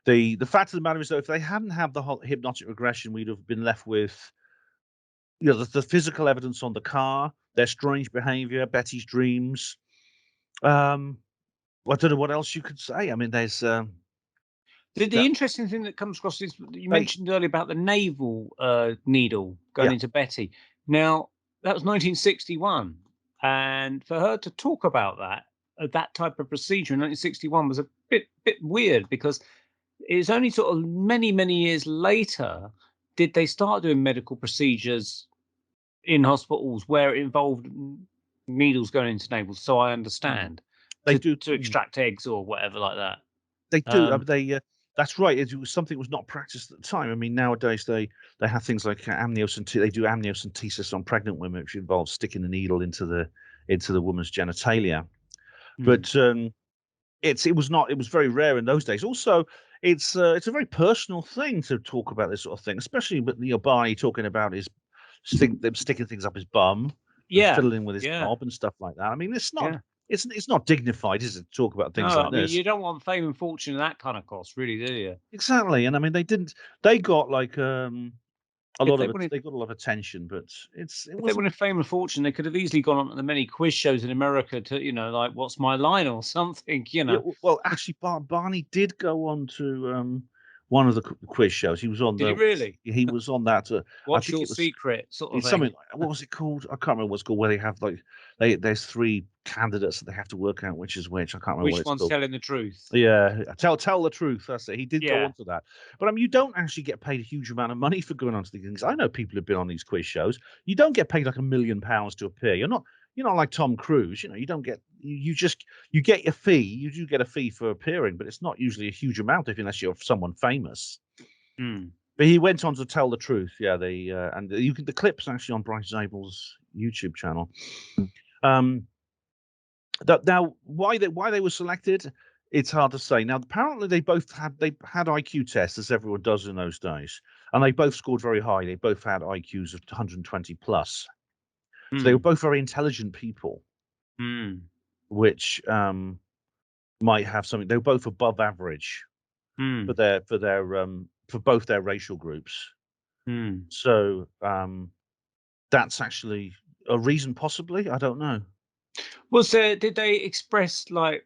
The fact of the matter is, though, if they hadn't had the whole hypnotic regression, we'd have been left with, you know, the physical evidence on the car, their strange behavior, Betty's dreams. I don't know what else you could say. I mean, there's The interesting thing that comes across is you mentioned earlier about the navel needle going into Betty. Now, that was 1961. And for her to talk about that type of procedure in 1961 was a bit weird, because it's only sort of many, many years later did they start doing medical procedures in hospitals where it involved needles going into navels. So I understand to extract eggs or whatever like that. They do. That's right. It was something that was not practiced at the time. I mean, nowadays they have things like amniocentesis. They do amniocentesis on pregnant women, which involves sticking the needle into the woman's genitalia. But it was very rare in those days. Also, it's a very personal thing to talk about this sort of thing, especially with Barney talking about them sticking things up his bum, fiddling with his knob and stuff like that. I mean, it's not it's not dignified, is it, to talk about things like this? You don't want fame and fortune at that kind of cost, really, do you? Exactly. And I mean, they got like they got a lot of attention, but if they wanted fame and fortune, they could have easily gone on to the many quiz shows in America to, you know, like What's My Line or something, you know. Yeah, well, actually, Barney did go on to one of the quiz shows. He was on. Did he really? He was on that. What's Your Secret? Sort of thing. Something like, what was it called? I can't remember what it's called. Where they have there's 3 candidates that they have to work out which is which. I can't remember which what it's one's called. telling the truth. Yeah, tell the truth. That's it. He did go on to that. But I mean, you don't actually get paid a huge amount of money for going on to these things. I know people who've been on these quiz shows. You don't get paid like £1 million to appear. You're not like Tom Cruise. You know, you don't get you get your fee. You do get a fee for appearing, but it's not usually a huge amount unless you're someone famous. But he went on to tell the truth. Yeah, the clip's actually on Bryce Zabel's YouTube channel. Now, why they were selected, it's hard to say. Now, apparently they had IQ tests, as everyone does in those days, and they both scored very high. They both had IQs of 120 plus. So they were both very intelligent people, which might have something. They were both above average for both their racial groups. So that's actually a reason, possibly. I don't know. Did they express like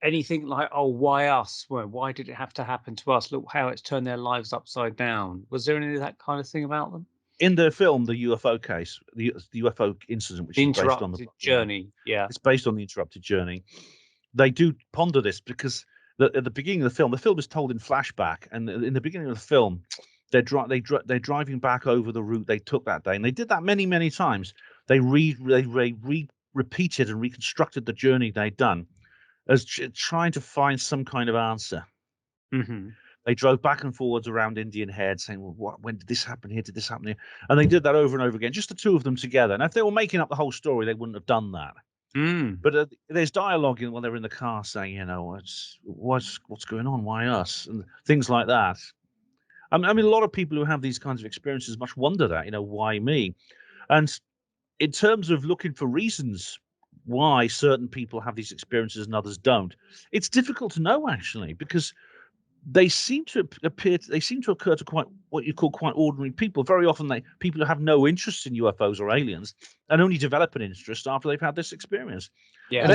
anything like, oh, why us? Well, why did it have to happen to us? Look how it's turned their lives upside down. Was there any of that kind of thing about them? In the film, the UFO case, the UFO incident, which is based on the journey, it's based on the interrupted journey. They do ponder this because at the beginning of the film is told in flashback, and in the beginning of the film, they're driving back over the route they took that day, and they did that many times. They repeated and reconstructed the journey they'd done as trying to find some kind of answer. They drove back and forwards around Indian Head saying, well, when did this happen here? Did this happen here? And they did that over and over again, just the two of them together. And if they were making up the whole story, they wouldn't have done that. But there's dialogue when they're in the car saying, you know, what's going on? Why us? And things like that. I mean, a lot of people who have these kinds of experiences must wonder that, you know, why me? And in terms of looking for reasons why certain people have these experiences and others don't, it's difficult to know, actually, because they seem to occur to quite what you call quite ordinary people. Very often, people who have no interest in UFOs or aliens and only develop an interest after they've had this experience. Yeah,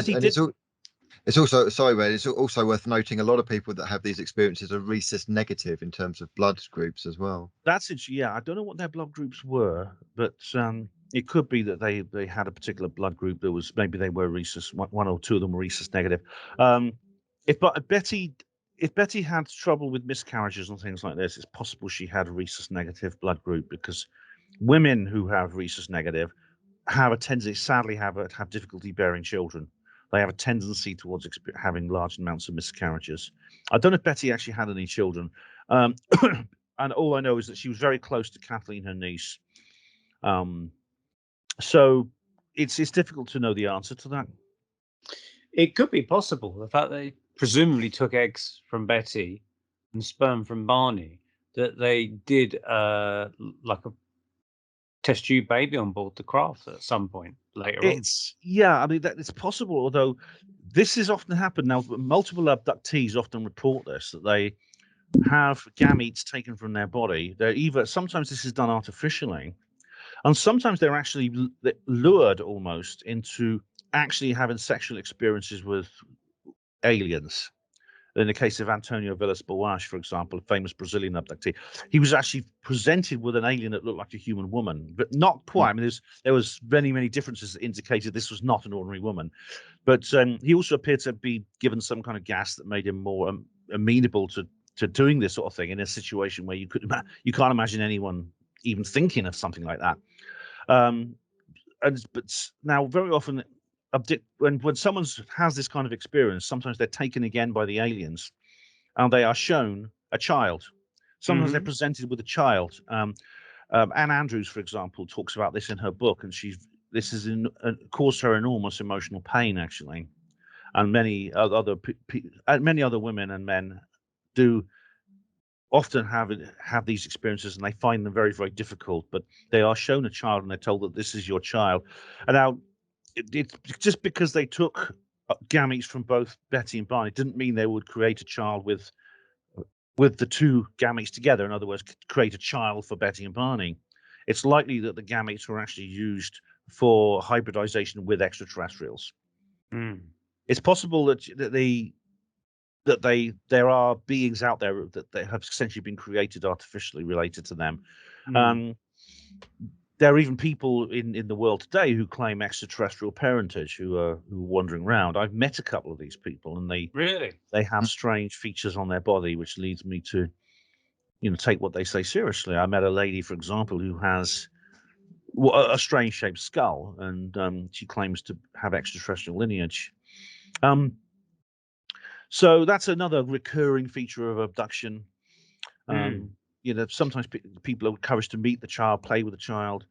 it's also, sorry, Red, it's also worth noting a lot of people that have these experiences are Rhesus negative in terms of blood groups as well. That's it. Yeah, I don't know what their blood groups were, but it could be that they had a particular blood group that was, maybe they were Rhesus. One or two of them were Rhesus negative. If Betty had trouble with miscarriages and things like this, it's possible she had a Rhesus negative blood group, because women who have Rhesus negative have a tendency, sadly, have difficulty bearing children. They have a tendency towards having large amounts of miscarriages. I don't know if Betty actually had any children. And all I know is that she was very close to Kathleen, her niece. So it's difficult to know the answer to that. It could be possible. The fact they presumably took eggs from Betty and sperm from Barney, that they did like a test tube baby on board the craft at some point later on. Yeah, I mean it's possible. Although this has often happened now, multiple abductees often report this, that they have gametes taken from their body. Sometimes this is done artificially, and sometimes they're actually lured almost into actually having sexual experiences with aliens. In the case of Antonio Villas-Boas, for example, a famous Brazilian abductee, he was actually presented with an alien that looked like a human woman, but not quite. I mean, there was many differences that indicated this was not an ordinary woman. But he also appeared to be given some kind of gas that made him more amenable to doing this sort of thing in a situation where you can't imagine anyone even thinking of something like that. But now very often when someone has this kind of experience, sometimes they're taken again by the aliens and they are shown a child. Sometimes they're presented with a child. Anne Andrews, for example, talks about this in her book, and this has caused her enormous emotional pain, actually. And many other women and men do often have these experiences, and they find them very, very difficult. But they are shown a child, and they're told that this is your child. And now, it's just because they took gametes from both Betty and Barney didn't mean they would create a child with the two gametes together. In other words, create a child for Betty and Barney. It's likely that the gametes were actually used for hybridization with extraterrestrials. It's possible that there are beings out there that they have essentially been created artificially related to them. There are even people in the world today who claim extraterrestrial parentage who are wandering around. I've met a couple of these people, and they have strange features on their body, which leads me to, take what they say seriously. I met a lady, for example, who has a strange shaped skull, and she claims to have extraterrestrial lineage. So that's another recurring feature of abduction. Sometimes people are encouraged to meet the child, play with the child.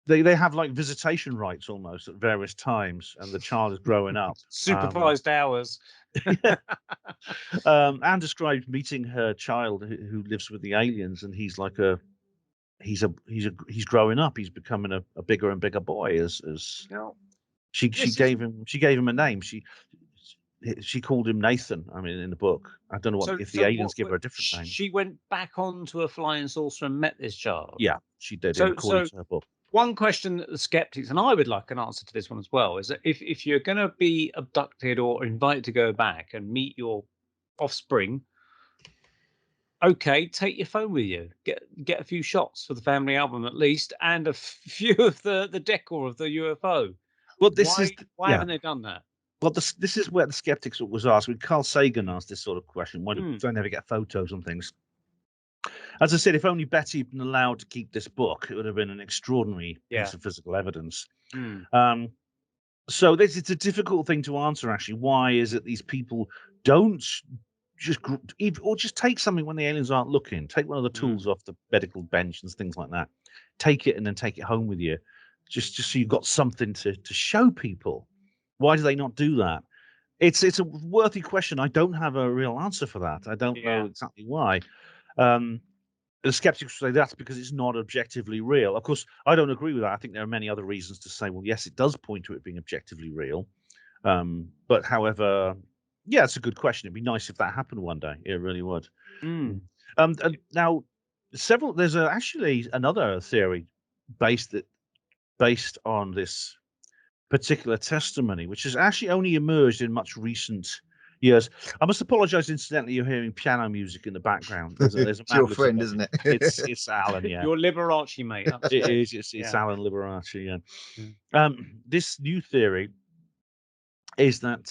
They have like visitation rights almost at various times, and the child is growing up. Supervised hours. Anne described meeting her child who lives with the aliens, and he's like he's growing up. He's becoming a bigger and bigger boy as she gave him a name. She called him Nathan. I mean, in the book, I don't know if the aliens give her a different name. She went back onto a flying saucer and met this child. Yeah, she did. According to her book. One question that the skeptics, and I would like an answer to this one as well, is that if you're going to be abducted or invited to go back and meet your offspring, okay, take your phone with you. Get a few shots for the family album at least, and a few of the decor of the UFO. Well, why haven't they done that? Well, this is where the skeptics was asked. When Carl Sagan asked this sort of question, why don't they ever get photos and things? As I said, if only Betty had been allowed to keep this book, it would have been an extraordinary piece of physical evidence. So it's a difficult thing to answer, actually. Why is it these people don't just take something when the aliens aren't looking? Take one of the tools off the medical bench and things like that. Take it and then take it home with you, just so you've got something to show people. Why do they not do that? It's a worthy question. I don't have a real answer for that. I don't know exactly why. The skeptics say that's because it's not objectively real. Of course, I don't agree with that. I think there are many other reasons to say, well, yes, it does point to it being objectively real. But however, yeah, it's a good question. It'd be nice if that happened one day. It really would. And now, there's actually another theory based on this particular testimony, which has actually only emerged in much recent years. I must apologize, incidentally, you're hearing piano music in the background. There's a it's your friend, isn't it? It's Alan, yeah. Your Liberace mate. It is. It's Alan Liberace, yeah. This new theory is that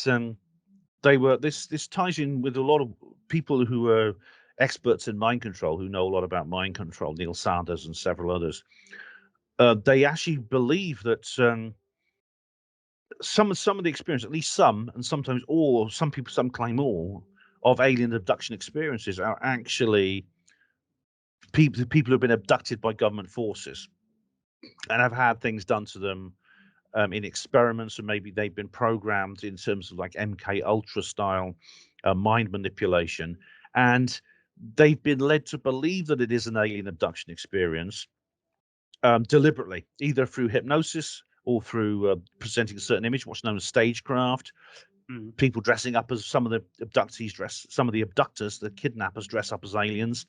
this ties in with a lot of people who are experts in mind control, who know a lot about mind control, Neil Sanders and several others. They actually believe that some of the experience, at least some, and sometimes all, some claim all, of alien abduction experiences are actually people who have been abducted by government forces and have had things done to them in experiments, and maybe they've been programmed in terms of like MK Ultra style mind manipulation, and they've been led to believe that it is an alien abduction experience. deliberately, either through hypnosis or through presenting a certain image, what's known as stagecraft. People dressing up as some of the abductors, the kidnappers dress up as aliens.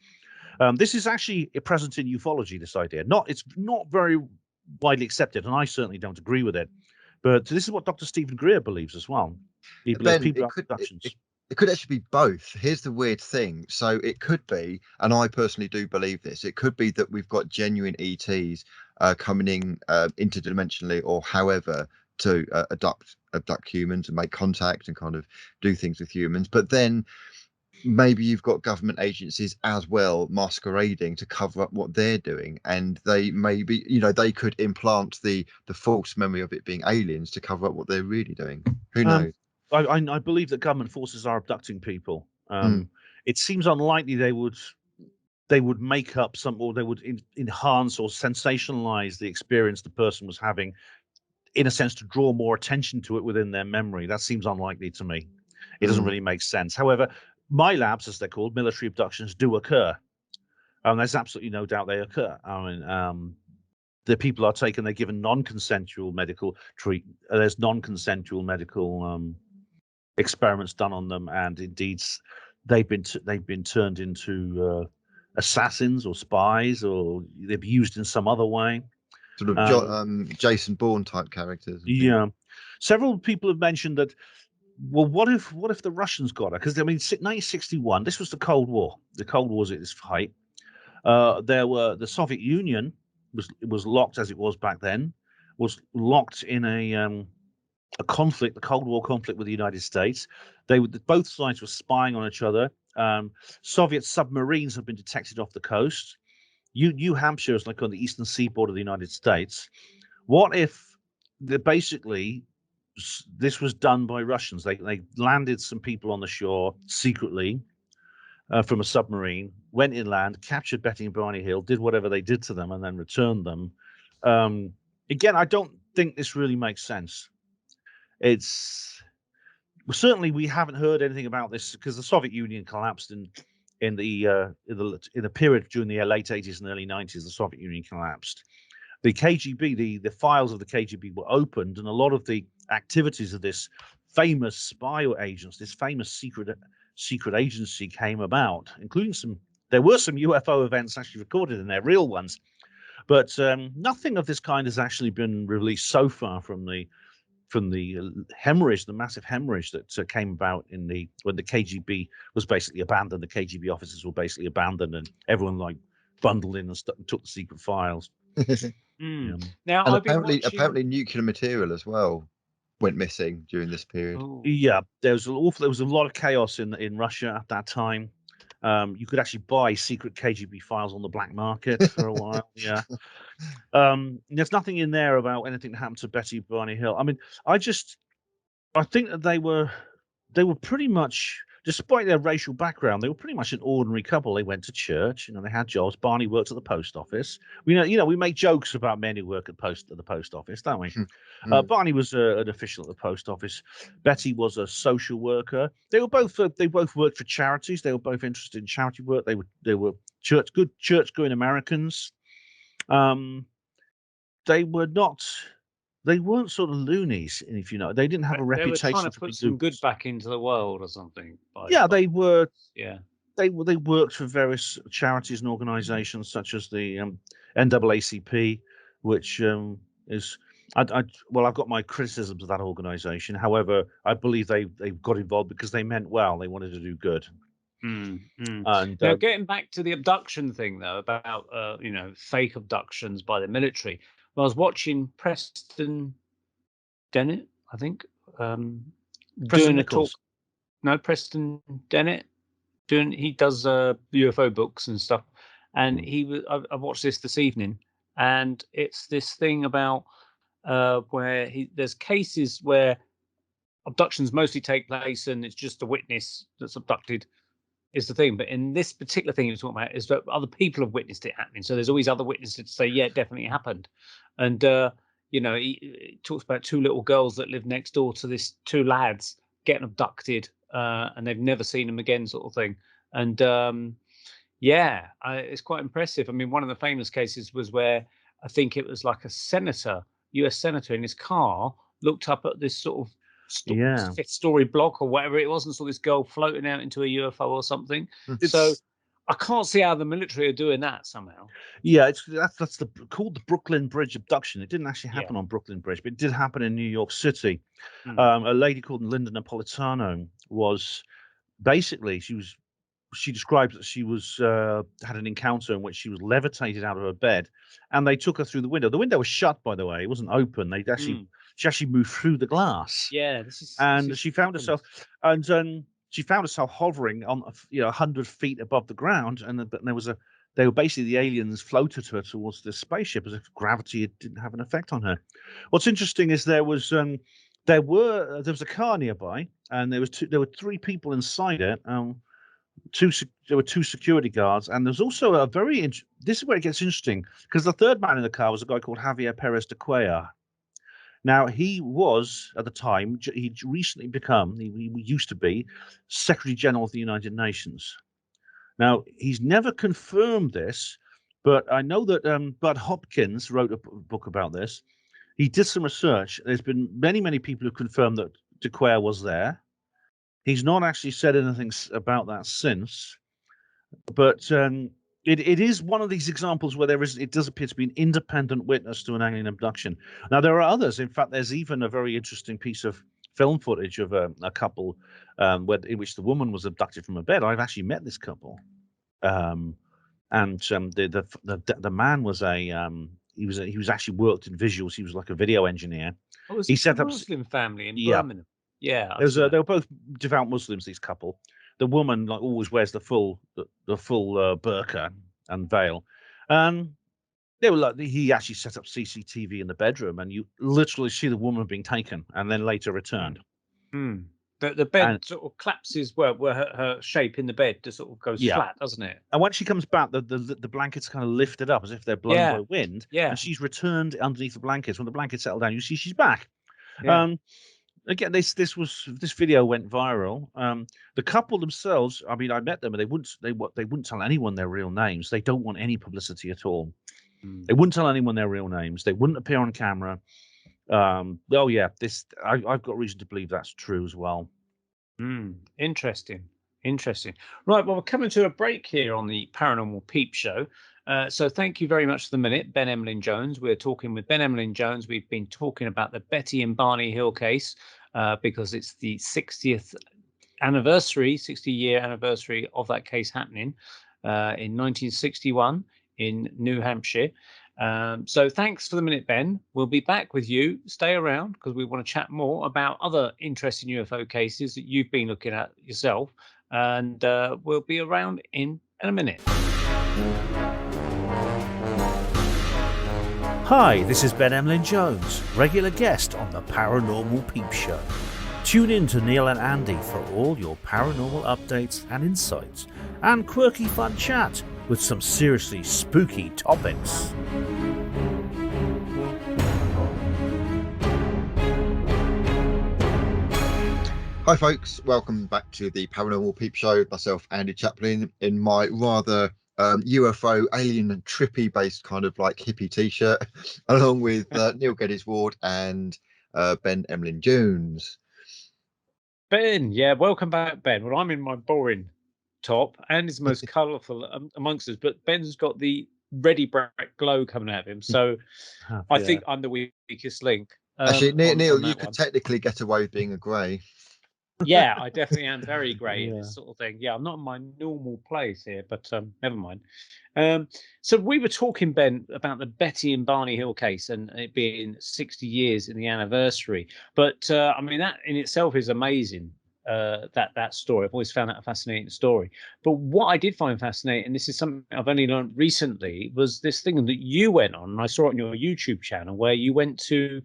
This is actually present in ufology, this idea. It's not very widely accepted, and I certainly don't agree with it. But this is what Dr. Stephen Greer believes as well. He believes Ben, people it are could abductions. it could actually be both. Here's the weird thing. So it could be, and I personally do believe this, it could be that we've got genuine ETs coming in interdimensionally or however to abduct humans and make contact and kind of do things with humans. But then maybe you've got government agencies as well masquerading to cover up what they're doing, and they maybe, they could implant the false memory of it being aliens to cover up what they're really doing. Who knows? I believe that government forces are abducting people. It seems unlikely they would make up some, or they would enhance or sensationalize the experience the person was having, in a sense, to draw more attention to it within their memory. That seems unlikely to me. It doesn't really make sense. However, MILABs, as they're called, military abductions, do occur. There's absolutely no doubt they occur. I mean, the people are taken, they're given non-consensual medical treatment. There's non-consensual medical experiments done on them, and indeed they've been turned into assassins or spies, or they're used in some other way. Sort of Jason Bourne type characters. Yeah, several people have mentioned that. Well, what if the Russians got her? Because I mean, 1961. This was the Cold War. The Cold War's at its height. The Soviet Union was locked, as it was back then, was locked in a conflict, the Cold War conflict with the United States. Both sides were spying on each other. Soviet submarines have been detected off the coast. New Hampshire is like on the eastern seaboard of the United States. What if basically this was done by Russians? They landed some people on the shore secretly from a submarine, went inland, captured Betty and Barney Hill, did whatever they did to them, and then returned them. Again, I don't think this really makes sense. Certainly we haven't heard anything about this because the Soviet Union collapsed in the period during the late 80s and early 90s. The Soviet Union collapsed. The KGB, the files of the KGB were opened, and a lot of the activities of this famous spy agents, this famous secret agency came about, including there were some UFO events actually recorded in there, real ones, but nothing of this kind has actually been released so far from the hemorrhage, the massive hemorrhage that came about when the KGB was basically abandoned. The KGB offices were basically abandoned, and everyone bundled in and took the secret files. Now, and I've been watching... apparently nuclear material as well went missing during this period. Ooh. Yeah, there was a lot of chaos in Russia at that time. You could actually buy secret KGB files on the black market for a while. Yeah. There's nothing in there about anything that happened to Betty Barney Hill. I mean, I think that they were pretty much, despite their racial background, they were pretty much an ordinary couple. They went to church, they had jobs. Barney worked at the post office. We make jokes about men who work at the post office, don't we? Barney was an official at the post office. Betty was a social worker. They both worked for charities. They were both interested in charity work. They were good church-going Americans. They weren't sort of loonies, if you know. They didn't have a reputation. They were trying to put some good back into the world or something. They were. Yeah. They worked for various charities and organizations such as the NAACP, which is. I've got my criticisms of that organization. However, I believe they got involved because they meant well. They wanted to do good. And now, getting back to the abduction thing, though, about fake abductions by the military. I was watching Preston Dennett, I think, doing a talk. No, Preston Dennett he does UFO books and stuff, and I watched this evening, and it's this thing about where there's cases where abductions mostly take place and it's just a witness that's abducted is the thing. But in this particular thing he was talking about is that other people have witnessed it happening. So there's always other witnesses to say, yeah, it definitely happened. And, he talks about two little girls that live next door to two lads getting abducted and they've never seen them again, sort of thing. And it's quite impressive. I mean, one of the famous cases was where I think it was like a senator, US senator, in his car, looked up at this sort of Yeah. fifth-story block or whatever it was, and saw this girl floating out into a UFO or something. So It's I can't see how the military are doing that somehow. Yeah, that's called the Brooklyn Bridge abduction. It didn't actually Yeah. happen on Brooklyn Bridge, but it did happen in New York City. Mm. A lady called Linda Napolitano was basically she describes that she was had an encounter in which she was levitated out of her bed, and they took her through the window. The window was shut, by the way; it wasn't open. She actually moved through the glass. Yeah, this is She found herself, she found herself hovering on 100 feet above the ground, and they were basically, the aliens floated her towards this spaceship as if gravity didn't have an effect on her. What's interesting is there was a car nearby, and there were three people inside it. There were two security guards, and there's also this is where it gets interesting, because the third man in the car was a guy called Javier Perez de Cuellar. Now, he was, at the time, he'd recently become, he used to be, Secretary General of the United Nations. Now, he's never confirmed this, but I know that Bud Hopkins wrote a book about this. He did some research. There's been many, many people who confirmed that de Cuellar was there. He's not actually said anything about that since, but it is one of these examples where it does appear to be an independent witness to an alien abduction. Now, there are others. In fact, there's even a very interesting piece of film footage of a couple in which the woman was abducted from a bed. I've actually met this couple, and the man was he was actually worked in visuals. He was like a video engineer. Oh, he set a up Muslim family in Yeah. Birmingham. Yeah, they were both devout Muslims. These couple. The woman always wears the full burqa and veil. They were he actually set up CCTV in the bedroom, and you literally see the woman being taken and then later returned. Mm. The bed sort of collapses where her shape in the bed just sort of goes flat, doesn't it? And when she comes back, the blankets kind of lifted up as if they're blown by wind. Yeah. And she's returned underneath the blankets. When the blankets settle down, you see she's back. Yeah. Again, this video went viral. The couple themselves, I mean, I met them, and they wouldn't tell anyone their real names. They don't want any publicity at all. They wouldn't tell anyone their real names. They wouldn't appear on camera. I've got reason to believe that's true as well. Interesting. Right, well, we're coming to a break here on the Paranormal Peep Show. So thank you very much for the minute, Ben Emlyn-Jones. We're talking with Ben Emlyn-Jones. We've been talking about the Betty and Barney Hill case because it's the 60th anniversary, 60-year anniversary of that case happening in 1961 in New Hampshire. So thanks for the minute, Ben. We'll be back with you. Stay around because we want to chat more about other interesting UFO cases that you've been looking at yourself. And we'll be around in a minute. Hi, this is Ben Emlyn-Jones, regular guest on the Paranormal Peep Show. Tune in to Neil and Andy for all your paranormal updates and insights, and quirky fun chat with some seriously spooky topics. Hi folks, welcome back to the Paranormal Peep Show. Myself, Andy Chaplin, in my rather UFO alien and trippy based kind of like hippie t-shirt, along with Neil Geddes Ward and Ben Emlyn-Jones. Ben, welcome back, Ben. Well, I'm in my boring top and is the most colourful amongst us, but Ben's got the ready bright glow coming out of him. So I think I'm the weakest link. Actually, Neil, you could technically get away with being a grey. Yeah, I definitely am very grey, this sort of thing. Yeah, I'm not in my normal place here, but never mind. So we were talking, Ben, about the Betty and Barney Hill case and it being 60 years in the anniversary. But I mean, that in itself is amazing. That story. I've always found that a fascinating story. But what I did find fascinating, and this is something I've only learned recently, was this thing that you went on, and I saw it on your YouTube channel, where you went to,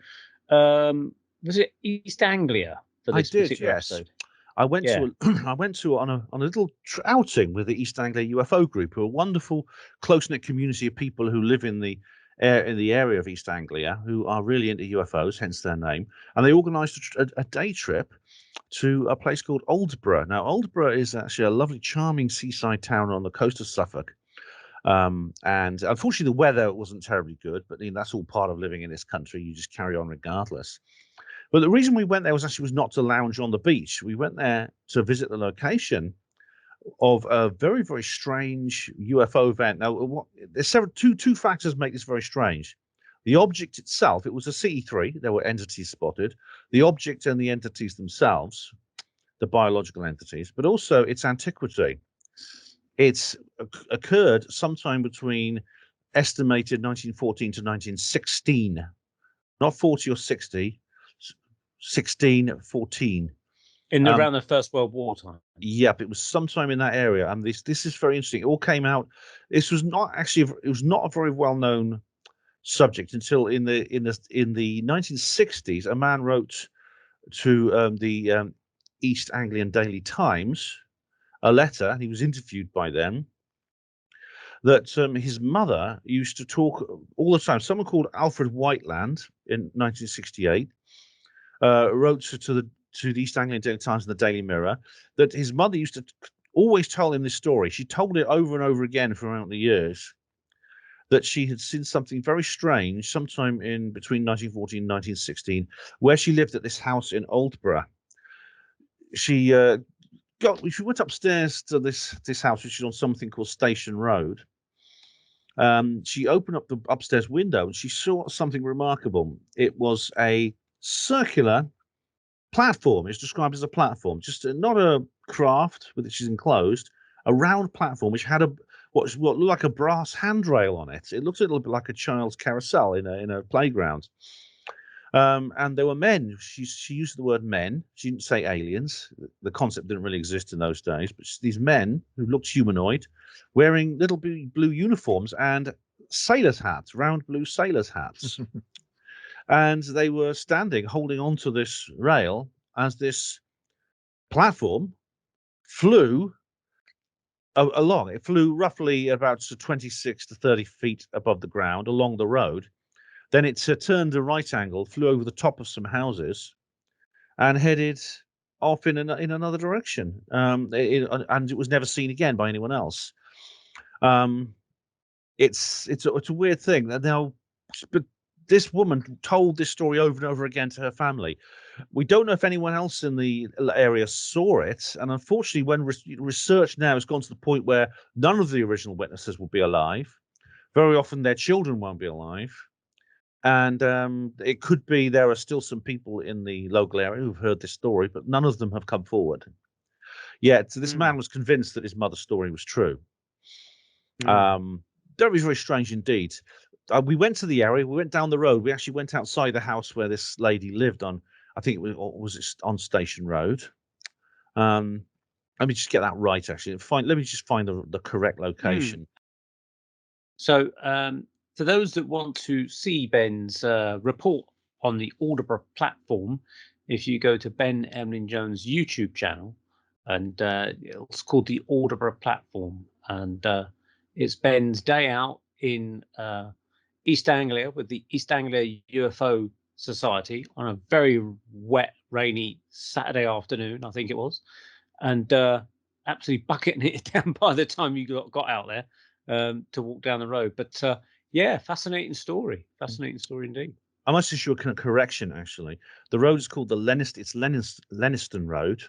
was it East Anglia? I did, yes. Episode? I went to on a little outing with the East Anglia UFO group, who are a wonderful, close-knit community of people who live in the area of East Anglia, who are really into UFOs, hence their name. And they organised a day trip to a place called Aldeburgh. Now, Aldeburgh is actually a lovely, charming seaside town on the coast of Suffolk. And unfortunately, the weather wasn't terribly good, but that's all part of living in this country. You just carry on regardless. But the reason we went there was not to lounge on the beach. We went there to visit the location of a very, very strange UFO event. Now, there's two factors make this very strange. The object itself, it was a CE3. There were entities spotted. The object and the entities themselves, the biological entities, but also its antiquity. It's occurred sometime between estimated 1914 to 1916, not 40 or 60, 16, 14. Around the First World War time. Yep, it was sometime in that area, and this is very interesting. It all came out. This was not actually. It was not a very well known subject until in the 1960s. A man wrote to the East Anglian Daily Times a letter, and he was interviewed by them. That his mother used to talk all the time. Someone called Alfred Whiteland in 1968 wrote to the East Anglian Daily Times and the Daily Mirror that his mother used to always tell him this story. She told it over and over again throughout the years, that she had seen something very strange sometime in between 1914 and 1916, where she lived at this house in Aldborough. She went upstairs to this house, which is on something called Station Road. She opened up the upstairs window and she saw something remarkable. It was a circular platform. It's described as a platform, just not a craft which is enclosed, a round platform which had what looked like a brass handrail on it. It looked a little bit like a child's carousel in a playground. And there were men. She used the word men. She didn't say aliens. The concept didn't really exist in those days. But these men who looked humanoid, wearing little blue uniforms and sailors' hats, round blue sailors' hats. And they were standing, holding onto this rail as this platform flew along. It flew roughly about 26 to 30 feet above the ground along the road. Then it turned a right angle, flew over the top of some houses, and headed off in another direction. And it was never seen again by anyone else. It's a weird thing. Now, but this woman told this story over and over again to her family. We don't know if anyone else in the area saw it, and unfortunately, when research now has gone to the point where none of the original witnesses will be alive, very often their children won't be alive. And it could be there are still some people in the local area who've heard this story, but none of them have come forward. Yet this man was convinced that his mother's story was true. Very, very strange indeed. We went to the area. We went down the road. We actually went outside the house where this lady lived on. I think it was on Station Road. Let me just get that right. Actually, let me just find the correct location. So, for those that want to see Ben's report on the Aldborough platform, if you go to Ben Emlyn-Jones' YouTube channel, and it's called the Aldborough platform, and it's Ben's day out in East Anglia with the East Anglia UFO Society on a very wet, rainy Saturday afternoon, I think it was, and absolutely bucketing it down by the time you got out there to walk down the road. But yeah, fascinating story indeed. I must issue a correction. Actually, the road is called it's Lenniston Road.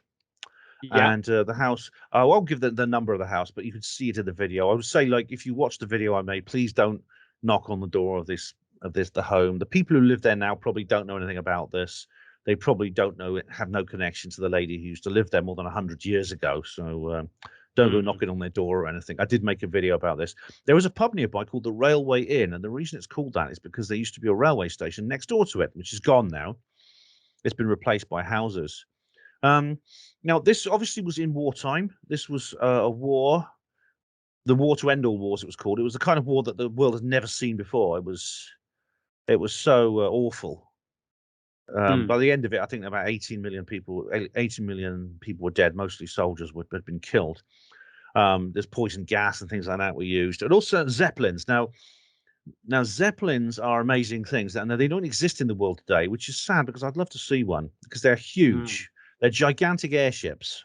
Yeah. And the house, I won't give the number of the house, but you can see it in the video. I would say, like, if you watch the video I made, please don't knock on the door of the home. The people who live there now probably don't know anything about this. They probably don't know it, have no connection to the lady who used to live there more than 100 years ago. So don't go knocking on their door or anything. I did make a video about this. There was a pub nearby called the Railway Inn, and the reason it's called that is because there used to be a railway station next door to it, which is gone now. It's been replaced by houses. Now, this obviously was in wartime. This was a war, the war to end all wars, it was called. It was the kind of war that the world has never seen before. It was so awful. By the end of it, I think about 18 million people were dead. Mostly soldiers had been killed. There's poison gas and things like that were used, and also Zeppelins. Now Zeppelins are amazing things, and they don't exist in the world today, which is sad because I'd love to see one because they're huge. They're gigantic airships.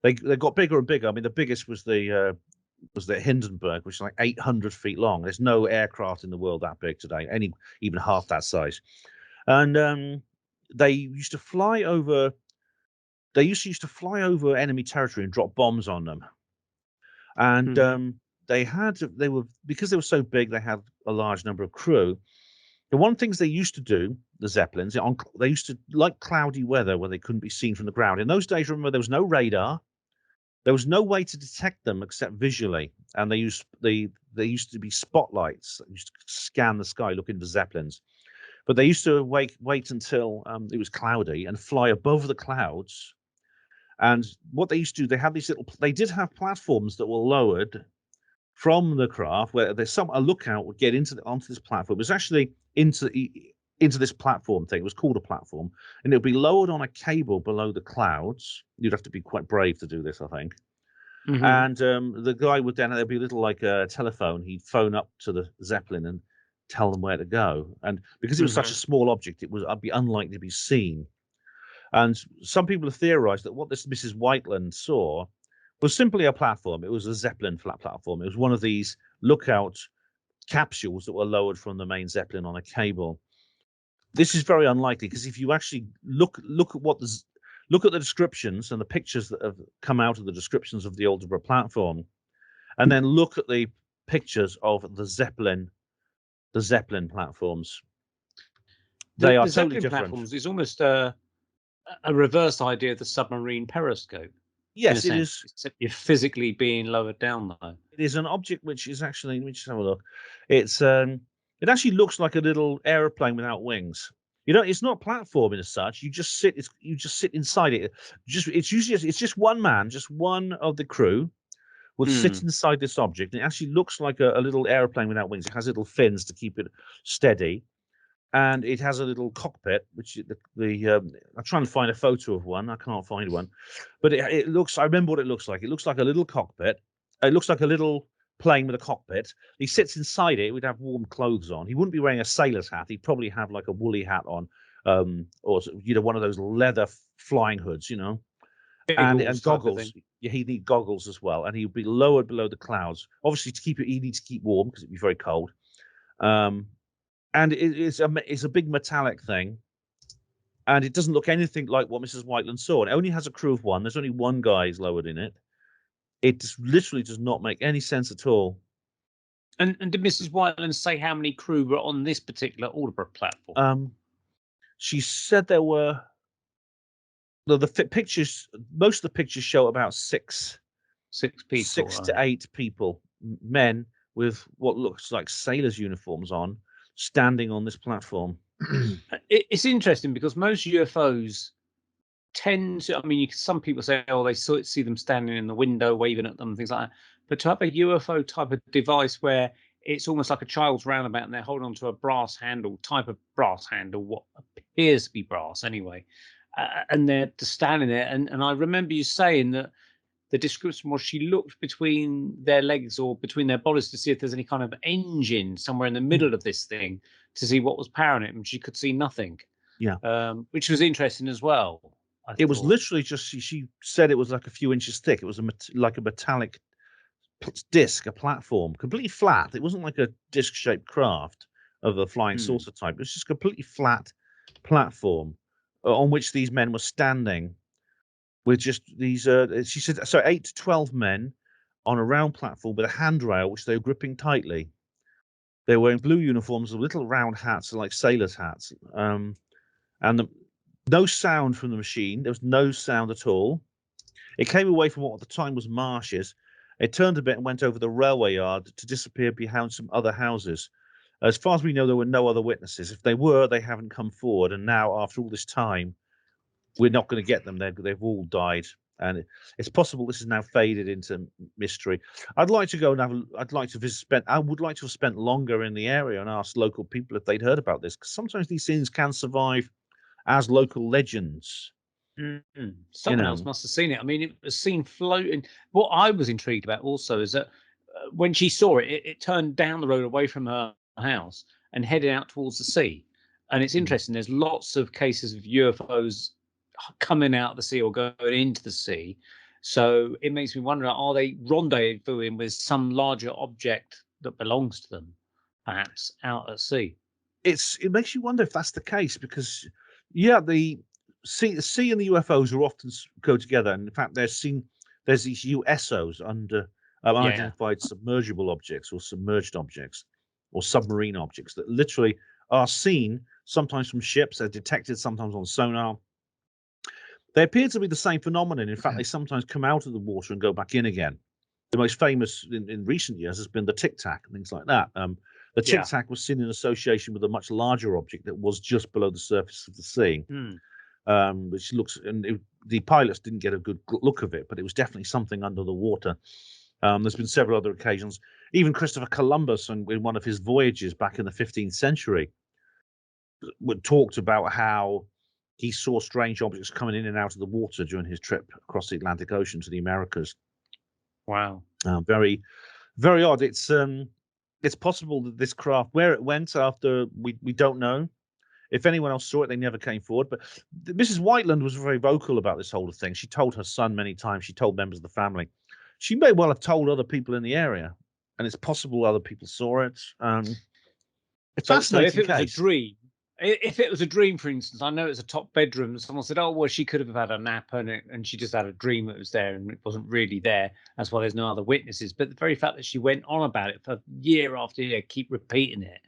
They got bigger and bigger. I mean, the biggest was the was the Hindenburg, which is like 800 feet long. There's no aircraft in the world that big today, even half that size. And they used to fly over. They used to fly over enemy territory and drop bombs on them. And they were, because they were so big, they had a large number of crew. The one things they used to do, the Zeppelins, they used to like cloudy weather where they couldn't be seen from the ground. In those days, remember, there was no radar. There was no way to detect them except visually, and they used to be spotlights that used to scan the sky looking for Zeppelins. But they used to wait until it was cloudy and fly above the clouds. And what they used to do, they did have platforms that were lowered from the craft where a lookout would get onto this platform. It was actually into this platform thing. It was called a platform, and it would be lowered on a cable below the clouds. You'd have to be quite brave to do this, I think. And the guy would then, there'd be a little like a telephone. He'd phone up to the Zeppelin and tell them where to go. And because it was such a small object, I'd be unlikely to be seen. And some people have theorized that what this Mrs. Whiteland saw was simply a platform. It was a Zeppelin flat platform. It was one of these lookout capsules that were lowered from the main Zeppelin on a cable. This is very unlikely, because if you actually look at the descriptions and the pictures that have come out of the descriptions of the Aldeburgh platform, and then look at the pictures of the Zeppelin platforms, they are totally different. Platforms is almost a reverse idea of the submarine periscope. Yes, it is. Except you're physically being lowered down, though. It is an object which is actually. Let me just have a look. It actually looks like a little aeroplane without wings. It's not platforming as such. You just sit inside it. It's just one man, just one of the crew would sit inside this object. And it actually looks like a little aeroplane without wings. It has little fins to keep it steady, and it has a little cockpit. Which I'm trying to find a photo of one. I can't find one, but it looks. I remember what it looks like. It looks like a little cockpit. It looks like a little plane with a cockpit. He sits inside it. He'd have warm clothes on. He wouldn't be wearing a sailor's hat. He'd probably have like a woolly hat on, or one of those leather flying hoods, and goggles. Yeah, he'd need goggles as well, and he'd be lowered below the clouds. Obviously, he needs to keep warm because it'd be very cold. And it's a big metallic thing, and it doesn't look anything like what Mrs. Whiteland saw. It only has a crew of one. There's only one guy lowered in it. It just literally does not make any sense at all. And did Mrs. Whiteland say how many crew were on this particular Aldeburgh platform? She said there were. The pictures. Most of the pictures show about six people, 6 to 8 people, men with what looks like sailors' uniforms on, standing on this platform. It's interesting because most UFOs tend to, some people say, they see them standing in the window waving at them, things like that. But to have a UFO type of device where it's almost like a child's roundabout and they're holding on to a brass handle, what appears to be brass anyway, and they're just standing there. And I remember you saying that the description was she looked between their legs or between their bodies to see if there's any kind of engine somewhere in the middle of this thing to see what was powering it, and she could see nothing. Yeah, which was interesting as well. It was literally just, she said it was like a few inches thick. It was like a metallic disc, a platform, completely flat. It wasn't like a disc-shaped craft of a flying saucer type. It was just a completely flat platform on which these men were standing with just these, she said, 8 to 12 men on a round platform with a handrail, which they were gripping tightly. They were wearing blue uniforms with little round hats, like sailors' hats. No sound from the machine. There was no sound at all. It came away from what at the time was marshes. It turned a bit and went over the railway yard to disappear behind some other houses. As far as we know, there were no other witnesses. If they were, they haven't come forward. And now, after all this time, we're not going to get them. They've all died. And it's possible this has now faded into mystery. I'd like to go and I'd like to visit. I would like to have spent longer in the area and asked local people if they'd heard about this, because sometimes these things can survive as local legends. Someone else must have seen it. It was seen floating. What I was intrigued about also is that when she saw it, it turned down the road away from her house and headed out towards the sea. And it's interesting. There's lots of cases of UFOs coming out of the sea or going into the sea. So it makes me wonder: are they rendezvousing with some larger object that belongs to them, perhaps out at sea? It makes you wonder if that's the case because, yeah, the sea and the UFOs are often go together. And in fact, there's these USOs, unidentified submergible objects or submerged objects or submarine objects that literally are seen sometimes from ships. They're detected sometimes on sonar. They appear to be the same phenomenon. In fact, they sometimes come out of the water and go back in again. The most famous in recent years has been the Tic Tac and things like that. The Tic Tac was seen in association with a much larger object that was just below the surface of the sea, which looks, and the pilots didn't get a good look of it, but it was definitely something under the water. There's been several other occasions. Even Christopher Columbus, in one of his voyages back in the 15th century, talked about how he saw strange objects coming in and out of the water during his trip across the Atlantic Ocean to the Americas. Wow. Very, very odd. It's possible that this craft, where it went after, we don't know. If anyone else saw it, they never came forward. But Mrs. Whiteland was very vocal about this whole thing. She told her son many times. She told members of the family. She may well have told other people in the area, and it's possible other people saw it. It's So fascinating if it was case. a dream, if it was a dream, for instance, I know it's a top bedroom. Someone said, "Oh, well, she could have had a nap and she just had a dream that was there and it wasn't really there." That's why there's no other witnesses. But the very fact that she went on about it for year after year, keep repeating it.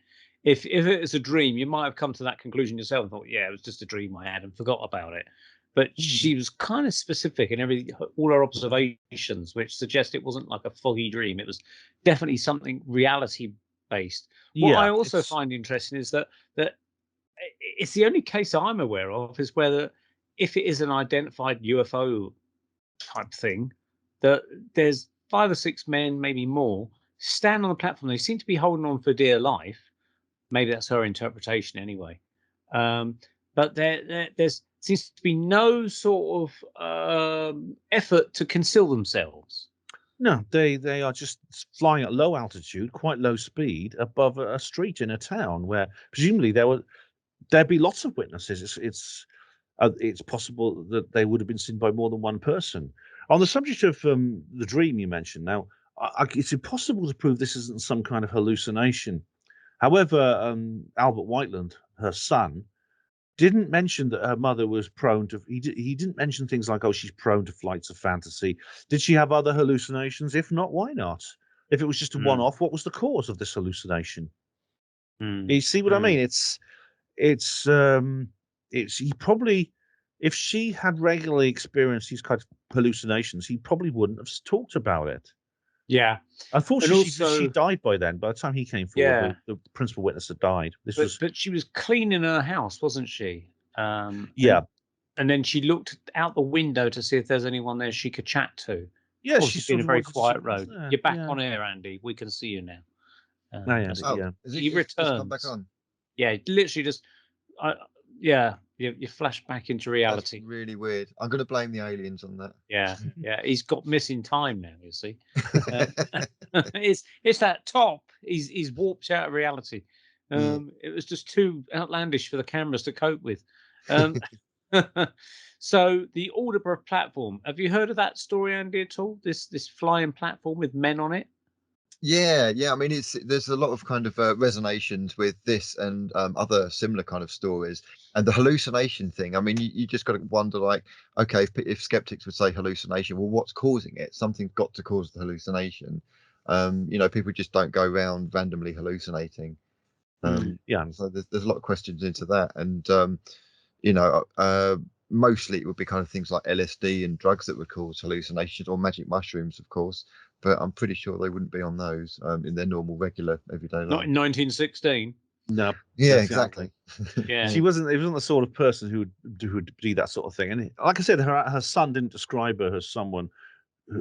If it was a dream, you might have come to that conclusion yourself and thought, "Yeah, it was just a dream I had and forgot about it." But she was kind of specific in all her observations, which suggest it wasn't like a foggy dream. It was definitely something reality based. What I also find interesting is that it's the only case I'm aware of is whether if it is an identified UFO type thing, that there's 5 or 6 men, maybe more, stand on the platform. They seem to be holding on for dear life. Maybe that's her interpretation anyway. But there's seems to be no sort of effort to conceal themselves. No, they are just flying at low altitude, quite low speed, above a street in a town where presumably there'd be lots of witnesses. It's possible that they would have been seen by more than one person. On the subject of the dream you mentioned, now it's impossible to prove this isn't some kind of hallucination. However, Albert Whiteland, her son, didn't mention that her mother was prone to. He didn't mention things like, "Oh, she's prone to flights of fantasy." Did she have other hallucinations? If not, why not? If it was just a one-off, what was the cause of this hallucination? You see what I mean? It's he probably, if she had regularly experienced these kinds of hallucinations, he probably wouldn't have talked about it. Yeah. Unfortunately, she died by then. By the time he came forward, the principal witness had died. But she was cleaning her house, wasn't she? Yeah. And then she looked out the window to see if there's anyone there she could chat to. Yeah, she's been a very quiet road. You're back on air, Andy. We can see you now. He returns. Come back on. Yeah, literally just. You flash back into reality. That's really weird. I'm going to blame the aliens on that. Yeah. He's got missing time now. You see, it's that top. He's warped out of reality. It was just too outlandish for the cameras to cope with. So the Aldeburgh platform. Have you heard of that story, Andy, at all? This flying platform with men on it. Yeah. I mean, there's a lot of kind of resonations with this and other similar kind of stories, and the hallucination thing. I mean, you just got to wonder, like, okay, if skeptics would say hallucination, well, what's causing it? Something's got to cause the hallucination. People just don't go around randomly hallucinating. So there's a lot of questions into that, and mostly it would be kind of things like LSD and drugs that would cause hallucinations, or magic mushrooms, of course. But I'm pretty sure they wouldn't be on those in their normal, regular, everyday life. Not in 1916. No. Yeah, exactly. Yeah. He wasn't the sort of person who would do that sort of thing. And like I said, her son didn't describe her as someone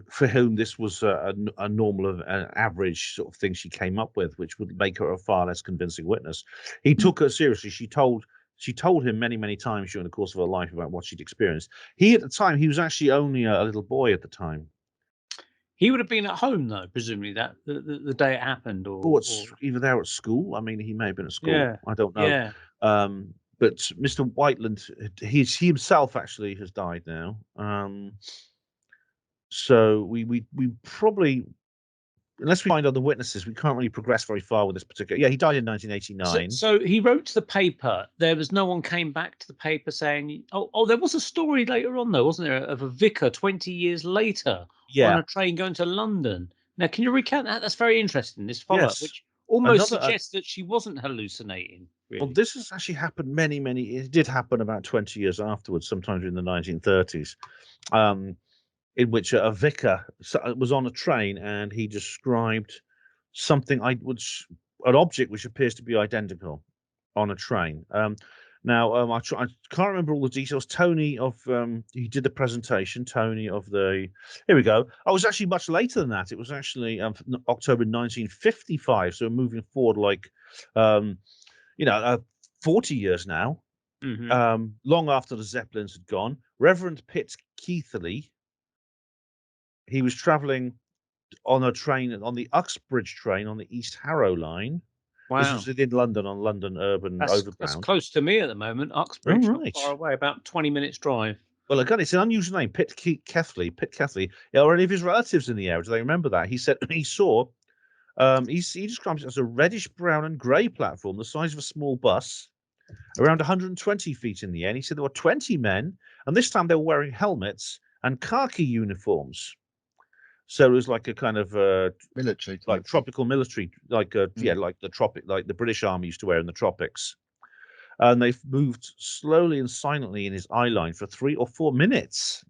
for whom this was a normal, an average sort of thing she came up with, which would make her a far less convincing witness. He took her seriously. She told him many, many times during the course of her life about what she'd experienced. At the time, he was actually only a little boy at the time. He would have been at home, though, presumably, that the day it happened, or either there at school. I mean, he may have been at school. Yeah. I don't know. Yeah. But Mr. Whiteland, he himself actually has died now. So we probably, unless we find other witnesses, we can't really progress very far with this particular. Yeah, he died in 1989. So he wrote to the paper. There was no one came back to the paper saying, "Oh, there was a story later on, though, wasn't there, of a vicar 20 years later on Yeah. a train going to London." Now, can you recount that? That's very interesting. This follow-up, Yes. which almost Another. suggests that she wasn't hallucinating. Well, Really. this has actually happened many. It did happen about 20 years afterwards, sometime in the 1930s, in which a vicar was on a train and he described something an object which appears to be identical on a train. I can't remember all the details. Tony he did the presentation. Here we go. I was actually much later than that. It was actually October 1955. So we're moving forward like, 40 years now. Mm-hmm. Long after the Zeppelins had gone, Reverend Pitt Keithley, he was traveling on a train, on the Uxbridge train on the East Harrow line. This Wow. was in London, on London Urban Overground. That's close to me at the moment. Uxbridge, not far away, about 20 minutes drive. Well, again, it's an unusual name, Pitt Keithley. Yeah, or any of his relatives in the area, do they remember that? He said he saw, he describes it as a reddish brown and grey platform, the size of a small bus, around 120 feet in the air. He said there were 20 men, and this time they were wearing helmets and khaki uniforms. So it was like a kind of military, like tropical military, like like the British Army used to wear in the tropics. And they moved slowly and silently in his eye line for 3 or 4 minutes.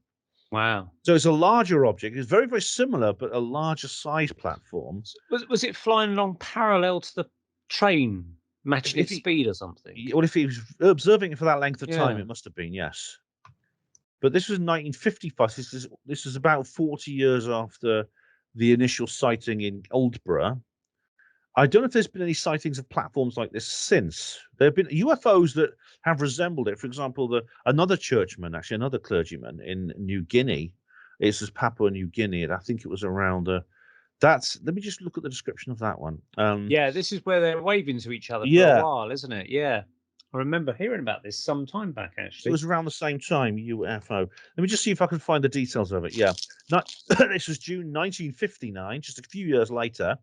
Wow. So it's a larger object. It's very, very similar, but a larger size platform. Was it flying along parallel to the train, matching its speed or something? Well, if he was observing it for that length of time, it must have been, yes. But this was 1955. This is about 40 years after the initial sighting in Aldborough. I don't know if there's been any sightings of platforms like this since. There have been UFOs that have resembled it. For example, another churchman, actually another clergyman in New Guinea. It's Papua New Guinea, and I think it was around. Let me just look at the description of that one. Yeah, this is where they're waving to each other for a while, isn't it? Yeah. I remember hearing about this some time back, actually. It was around the same time, UFO. Let me just see if I can find the details of it. Yeah. This was June 1959, just a few years later.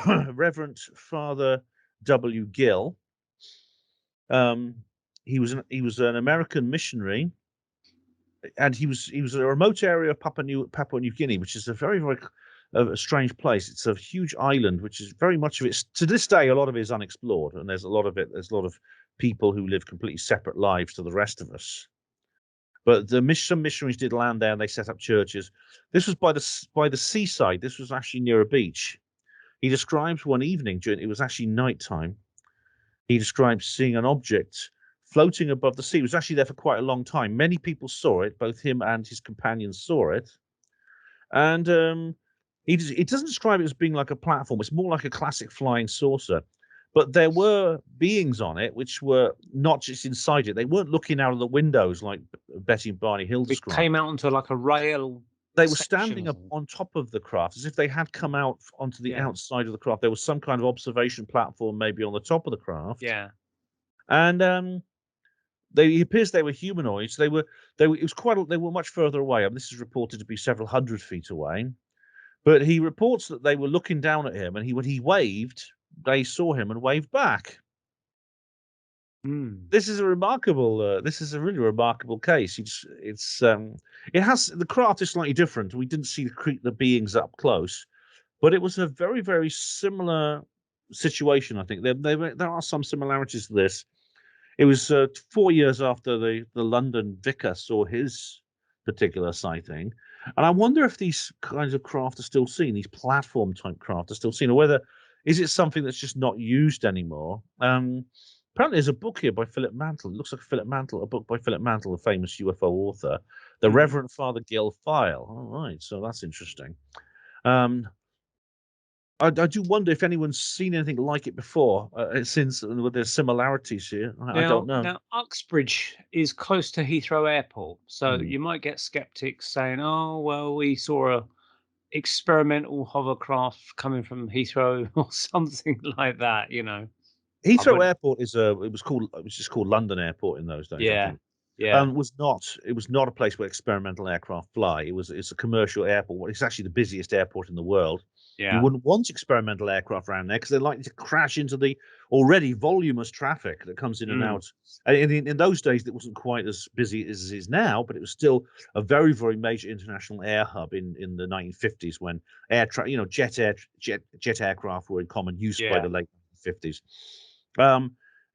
Reverend Father W. Gill. He was an American missionary, and he was in a remote area of Papua New Guinea, which is a very, very a strange place. It's a huge island, which is very much of it. To this day, a lot of it is unexplored, and there's a lot of people who live completely separate lives to the rest of us. But some missionaries did land there, and they set up churches. This was by the seaside. This was actually near a beach. He describes one evening, it was actually nighttime. He describes seeing an object floating above the sea. It was actually there for quite a long time. Many people saw it. Both him and his companions saw it. And he doesn't describe it as being like a platform. It's more like a classic flying saucer. But there were beings on it which were not just inside it. They weren't looking out of the windows like Betty and Barney Hill described. It came out onto like a rail. They were standing up on top of the craft, as if they had come out onto the outside of the craft. There was some kind of observation platform maybe on the top of the craft. Yeah. And it appears they were humanoids. They were much further away. This is reported to be several hundred feet away. But he reports that they were looking down at him, and when he waved, they saw him and waved back. This is a really remarkable case. The craft is slightly different. We didn't see the beings up close, but it was a very, very similar situation. I think there are some similarities to this. It was 4 years after the London vicar saw his particular sighting, and I wonder if these kinds of craft are still seen. These platform type craft are still seen, or whether is it something that's just not used anymore. Apparently, there's a book here by Philip Mantle. It looks like a book by Philip Mantle, a famous UFO author, The Reverend Father Gill File. All right, so that's interesting. I do wonder if anyone's seen anything like it before, since there's similarities here. I don't know. Now, Uxbridge is close to Heathrow Airport, so you might get skeptics saying, "Oh, well, we saw a experimental hovercraft coming from Heathrow or something like that," Heathrow Airport it was just called London Airport in those days. Yeah. I think. Yeah. was not. It was not a place where experimental aircraft fly. It's a commercial airport. It's actually the busiest airport in the world. Yeah. You wouldn't want experimental aircraft around there because they're likely to crash into the already voluminous traffic that comes in and out. And in those days, it wasn't quite as busy as it is now, but it was still a very, very major international air hub in the 1950s when jet aircraft were in common use by the late 50s.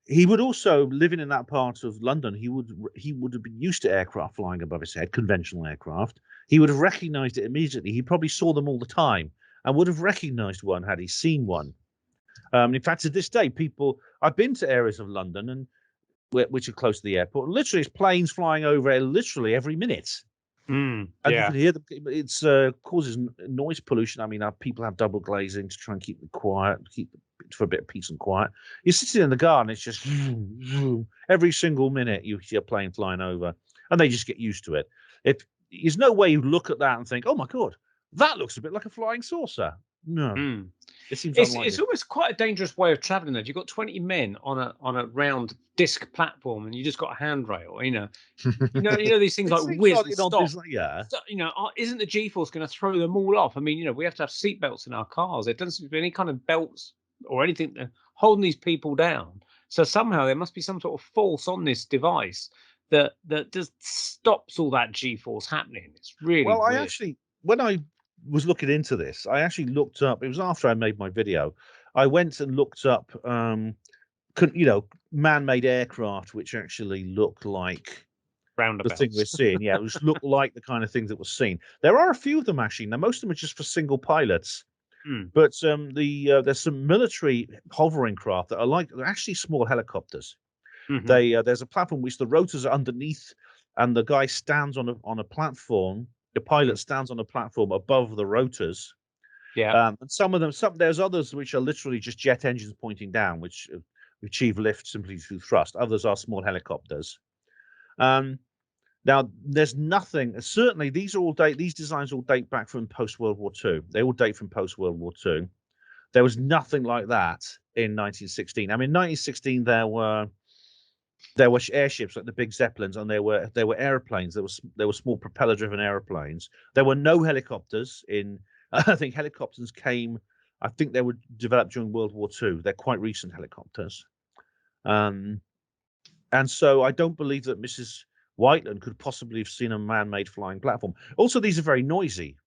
He would also, living in that part of London, he would have been used to aircraft flying above his head, conventional aircraft. He would have recognized it immediately. He probably saw them all the time and would have recognized one had he seen one. In fact, to this day, I've been to areas of London and which are close to the airport. And literally, it's planes flying over it literally every minute. And you can hear them. It's causes noise pollution. I mean, people have double glazing to try and keep it quiet, for a bit of peace and quiet. You're sitting in the garden, it's just every single minute you see a plane flying over, and they just get used to it. There's no way you look at that and think, "Oh my god, that looks a bit like a flying saucer." No, it seems unlikely. It's almost quite a dangerous way of traveling. Though, if you've got 20 men on a round disc platform, and you just got a handrail, you know these things like whiz and stop. Isn't the G-force going to throw them all off? I mean, we have to have seatbelts in our cars. There doesn't seem to be any kind of belts or anything holding these people down. So somehow there must be some sort of force on this device that just stops all that G-force happening. It's really weird. When I was looking into this, I actually looked up. It was after I made my video. I went and looked up, man-made aircraft, which actually looked like roundabouts. The thing we're seeing. Yeah, it just looked like the kind of thing that was seen. There are a few of them actually. Now, most of them are just for single pilots. But there's some military hovering craft that they're actually small helicopters. There's a platform which the rotors are underneath, and the guy stands on a platform. The pilot stands on a platform above the rotors. Yeah. And some of them, there's others which are literally just jet engines pointing down, which achieve lift simply through thrust. Others are small helicopters. Now, there's nothing. Certainly, these designs all date back from post-World War II. They all date from post-World War II. There was nothing like that in 1916. I mean, in 1916 there were airships like the big Zeppelins, and there were airplanes. There were small propeller-driven airplanes. There were no helicopters in. I think helicopters came. I think they were developed during World War II. They're quite recent helicopters, and so I don't believe that Mrs. Whiteland could possibly have seen a man-made flying platform. Also, these are very noisy.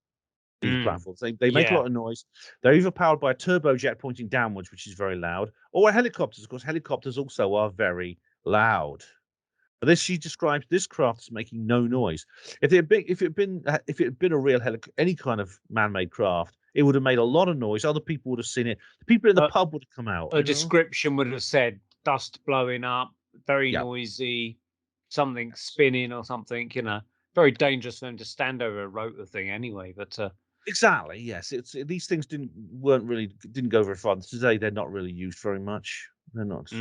These platforms, they make a lot of noise. They're either powered by a turbojet pointing downwards, which is very loud, or helicopters. Of course, helicopters also are very loud. But she describes this craft as making no noise. If it had been a real any kind of man-made craft, it would have made a lot of noise. Other people would have seen it. The people in the pub would have come out. A description would have said dust blowing up, very noisy, something spinning or something. Very dangerous for them to stand over a rotor thing anyway. But exactly, yes, these things didn't go very far. Today they're not really used very much. They're not.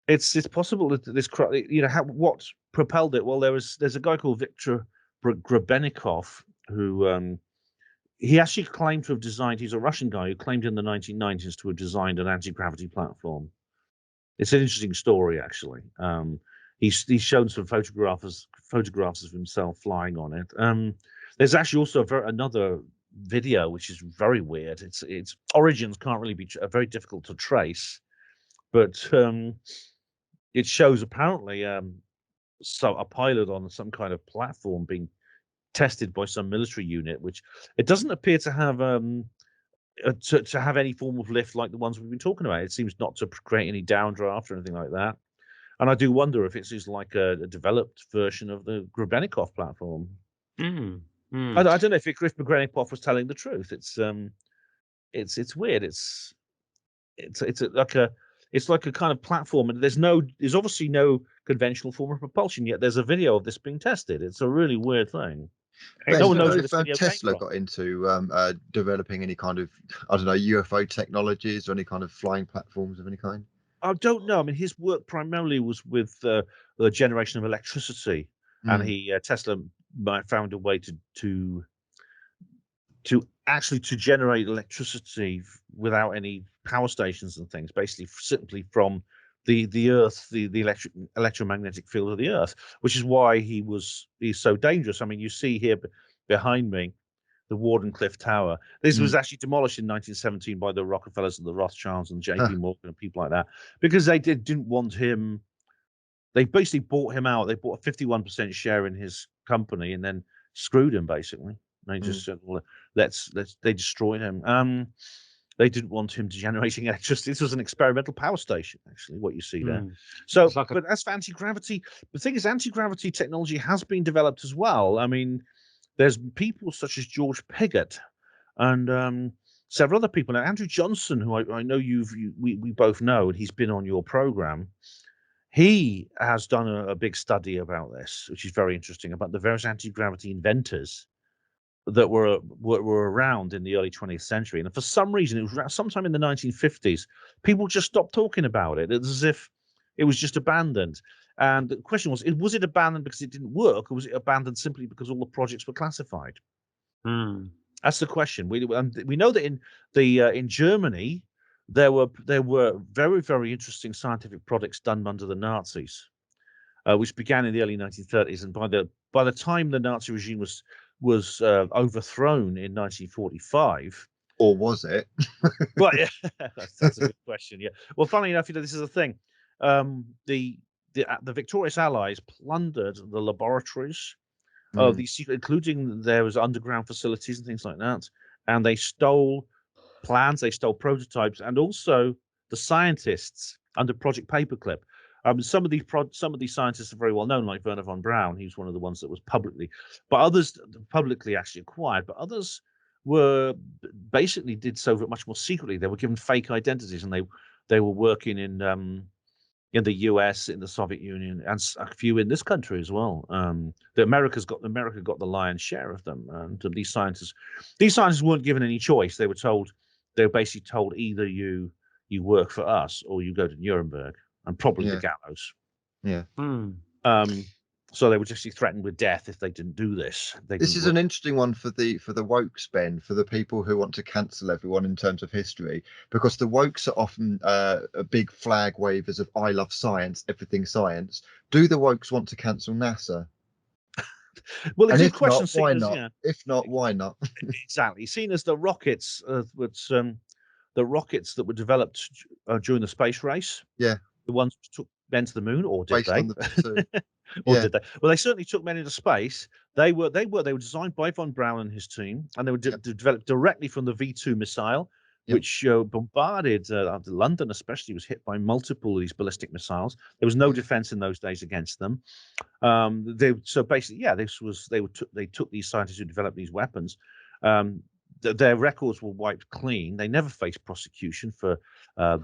It's possible that this, what propelled it? Well, there's a guy called Viktor Grebennikov who he actually claimed to have designed. He's a Russian guy who claimed in the 1990s to have designed an anti-gravity platform. It's an interesting story, actually. He's shown some photographs of himself flying on it. There's actually also another video which is very weird. Its origins can't really be very difficult to trace, but it shows apparently a pilot on some kind of platform being tested by some military unit, which it doesn't appear to have to have any form of lift like the ones we've been talking about. It seems not to create any downdraft or anything like that. And I do wonder if it's just like a developed version of the Grebennikov platform. I don't know if Grebennikov was telling the truth. It's weird. It's like a kind of platform, and there's obviously no conventional form of propulsion yet. There's a video of this being tested. It's a really weird thing. No one knows if Tesla got into developing any kind of, I don't know, UFO technologies or any kind of flying platforms of any kind. I don't know. I mean, his work primarily was with the generation of electricity, and Tesla found a way to actually generate electricity without any power stations and things, basically simply from the Earth, the electromagnetic field of the Earth, which is why he's so dangerous. I mean, you see here behind me the Warden Cliff Tower. This was actually demolished in 1917 by the Rockefellers and the Rothschilds and J.P. Morgan and people like that, because they didn't want him. They basically bought him out. They bought a 51% share in his company and then screwed him, basically. They just said, well, they destroyed him. They didn't want him generating electricity. This was an experimental power station, actually, what you see there. So, like but as for anti-gravity, the thing is, anti-gravity technology has been developed as well. I mean, there's people such as George Pigott and several other people. Now, Andrew Johnson, who I know we both know, and he's been on your program. He has done a big study about this, which is very interesting, about the various anti-gravity inventors that were around in the early 20th century. And for some reason, it was sometime in the 1950s, people just stopped talking about it. It's as if it was just abandoned. And the question was it abandoned because it didn't work, or was it abandoned simply because all the projects were classified? That's the question. We know that in Germany, there were very, very interesting scientific projects done under the Nazis, which began in the early 1930s, and by the time the Nazi regime was overthrown in 1945, or was it? Well, yeah, that's a good question. Yeah. Well, funnily enough, this is the thing. The victorious Allies plundered the laboratories of these secret, including there was underground facilities and things like that, and they stole plans, they stole prototypes, and also the scientists under Project Paperclip. Some of these scientists are very well known, like Werner von Braun. He was one of the ones that was publicly actually acquired, but others were basically did so much more secretly. They were given fake identities, and they were working in the US, in the Soviet Union, and a few in this country as well. America got the lion's share of them, and these scientists weren't given any choice. They were basically told either you work for us or you go to Nuremberg and probably the gallows. Yeah. So they were just threatened with death if they didn't do this. This is an interesting one for the woke spend, for the people who want to cancel everyone in terms of history, because the wokes are often big flag wavers of "I love science, everything science." Do the wokes want to cancel NASA? Well, and if not, why not? If not, why not? Exactly. Seen as the rockets, the rockets that were developed during the space race. Yeah. The ones that took men to the moon, or did Based they? On the or did they? Well, they certainly took men into space. They were designed by von Braun and his team, and they were developed directly from the V2 missile, which bombarded London, especially was hit by multiple of these ballistic missiles. There was no defense in those days against them. They took these scientists who developed these weapons. Their records were wiped clean. They never faced prosecution for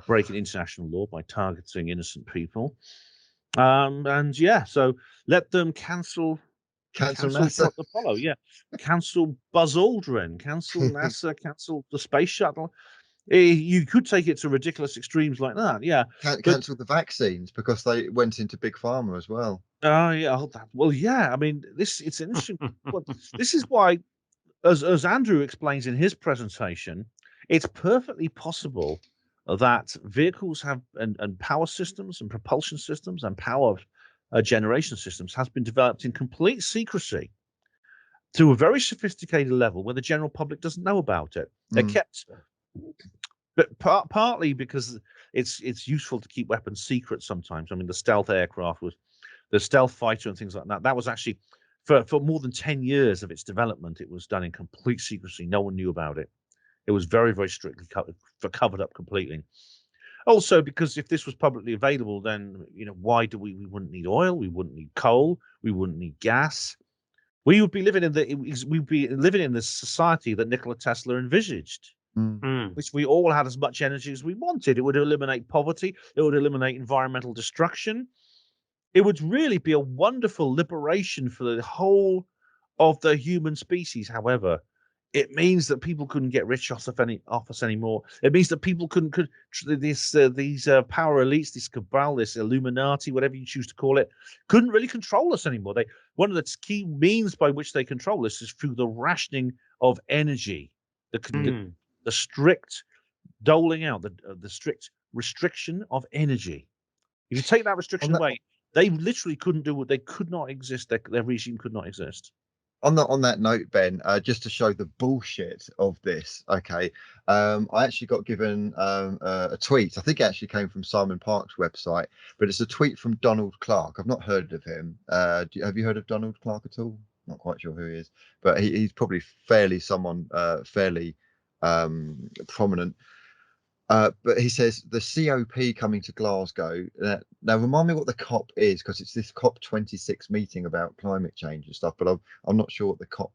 breaking international law by targeting innocent people. So let them cancel NASA. Apollo, cancel Buzz Aldrin, cancel NASA, cancel the space shuttle. You could take it to ridiculous extremes like that, cancel the vaccines because they went into big pharma as well. I mean, it's an interesting. This is why, as Andrew explains in his presentation, it's perfectly possible that vehicles have and power systems and propulsion systems and power generation systems has been developed in complete secrecy to a very sophisticated level where the general public doesn't know about it. They're kept, but partly because it's useful to keep weapons secret sometimes. I mean, the stealth aircraft was the stealth fighter and things like that. That was actually for more than 10 years of its development, it was done in complete secrecy. No one knew about it. It was very, very strictly covered up completely. Also, because if this was publicly available, then why do we wouldn't need oil, we wouldn't need coal, we wouldn't need gas. We would be living in this society that Nikola Tesla envisaged, which we all had as much energy as we wanted. It would eliminate poverty. It would eliminate environmental destruction. It would really be a wonderful liberation for the whole of the human species. However, it means that people couldn't get rich off us anymore. It means that people these power elites, this cabal, this Illuminati, whatever you choose to call it, couldn't really control us anymore. One of the key means by which they control us is through the rationing of energy, the strict doling out, the strict restriction of energy. If you take that restriction that- away, they literally couldn't do what they could not exist. Their regime could not exist. On that note, Ben, just to show the bullshit of this, okay, I actually got given a tweet. I think it actually came from Simon Park's website, but it's a tweet from Donald Clark. I've not heard of him. Have you heard of Donald Clark at all? Not quite sure who he is, but he's probably fairly prominent. But he says the COP coming to Glasgow. Now, remind me what the COP is, because it's this COP26 meeting about climate change and stuff. But I'm not sure what the COP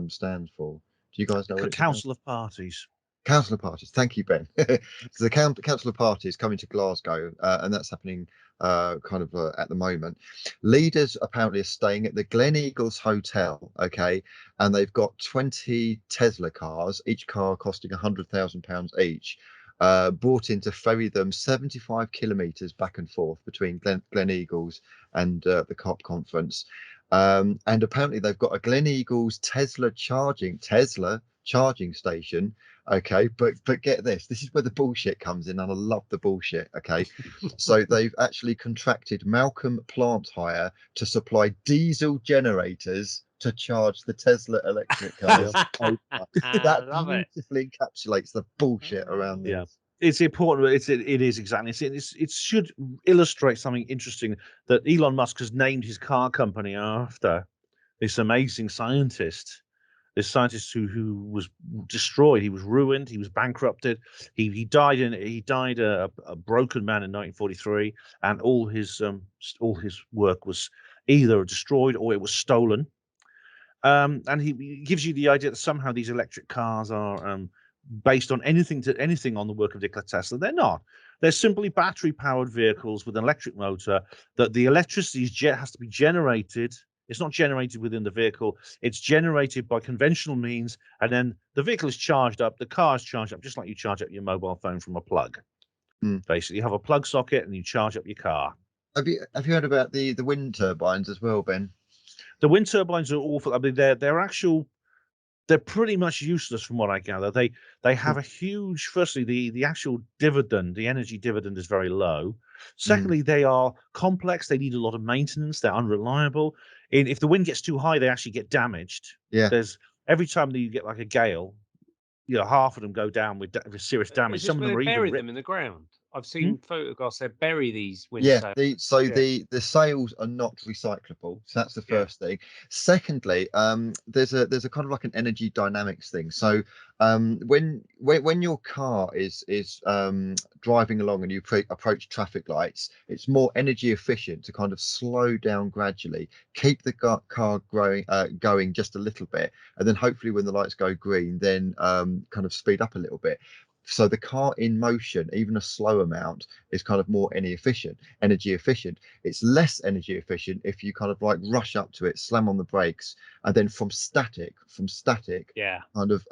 stands for. Do you guys know? The Council of Parties. Council of Parties. Thank you, Ben. So the Council of Parties coming to Glasgow, and that's happening at the moment. Leaders apparently are staying at the Glen Eagles Hotel, okay, and they've got 20 Tesla cars, each car costing £100,000 each. Brought in to ferry them 75 kilometres back and forth between Glen Eagles and the COP conference. And apparently they've got a Glen Eagles Tesla charging station. Okay, but get this is where the bullshit comes in, and I love the bullshit. Okay, so they've actually contracted Malcolm Plant Hire to supply diesel generators to charge the Tesla electric cars. That beautifully encapsulates the bullshit around this. Yeah, it's important. It is exactly. It should illustrate something interesting that Elon Musk has named his car company after this amazing scientist. This scientist who was destroyed. He was ruined. He was bankrupted. He died a broken man in 1943, and all his work was either destroyed or it was stolen. And he gives you the idea that somehow these electric cars are based on anything on the work of Nikola Tesla. They're not. They're simply battery-powered vehicles with an electric motor. That the electricity has to be generated. It's not generated within the vehicle. It's generated by conventional means, and then the vehicle is charged up. The car is charged up, just like you charge up your mobile phone from a plug. Basically, you have a plug socket and you charge up your car. Have you heard about the wind turbines as well, Ben? The wind turbines are awful. I mean, they're pretty much useless from what I gather. They have a huge. Firstly, the actual dividend, the energy dividend, is very low. Secondly, they are complex. They need a lot of maintenance. They're unreliable. If the wind gets too high, they actually get damaged. Yeah. There's every time that you get like a gale, half of them go down with serious damage. Some of them are bury even them in the ground. I've seen photographs. They bury these wind sails. The sails are not recyclable. So that's the first thing. Secondly, there's a kind of like an energy dynamics thing. So when your car is driving along and you approach traffic lights, it's more energy efficient to kind of slow down gradually, keep the car going just a little bit, and then hopefully when the lights go green, then kind of speed up a little bit. So the car in motion, even a slow amount, is kind of more energy efficient. It's less energy efficient if you kind of like rush up to it, slam on the brakes, and then from static, kind of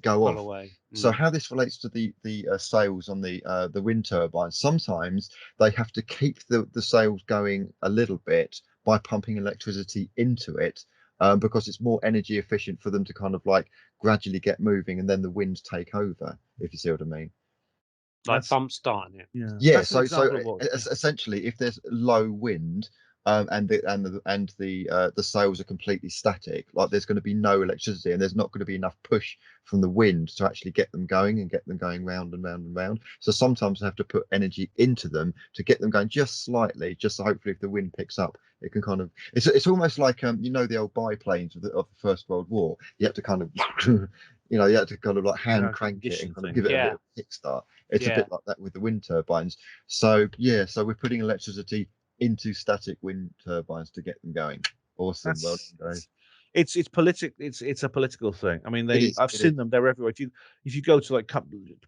go off. Away. So how this relates to the sails on the wind turbines? Sometimes they have to keep the sails going a little bit by pumping electricity into it. Because it's more energy efficient for them to kind of like gradually get moving, and then the winds take over, if you see what I mean. Like bump starting it. Yeah. So essentially, if there's low wind, and the sails are completely static, like there's going to be no electricity, and there's not going to be enough push from the wind to actually get them going and get them going round and round and round. So sometimes I have to put energy into them to get them going just slightly, just so hopefully if the wind picks up, it can kind of. It's almost like the old biplanes of the First World War. You have to kind of. You have to kind of like hand crank it and kind of give it a bit of a kickstart. It's a bit like that with the wind turbines. So we're putting electricity into static wind turbines to get them going. Awesome. Well done, guys. It's a political thing. I mean, I've seen them. They're everywhere. If you go to like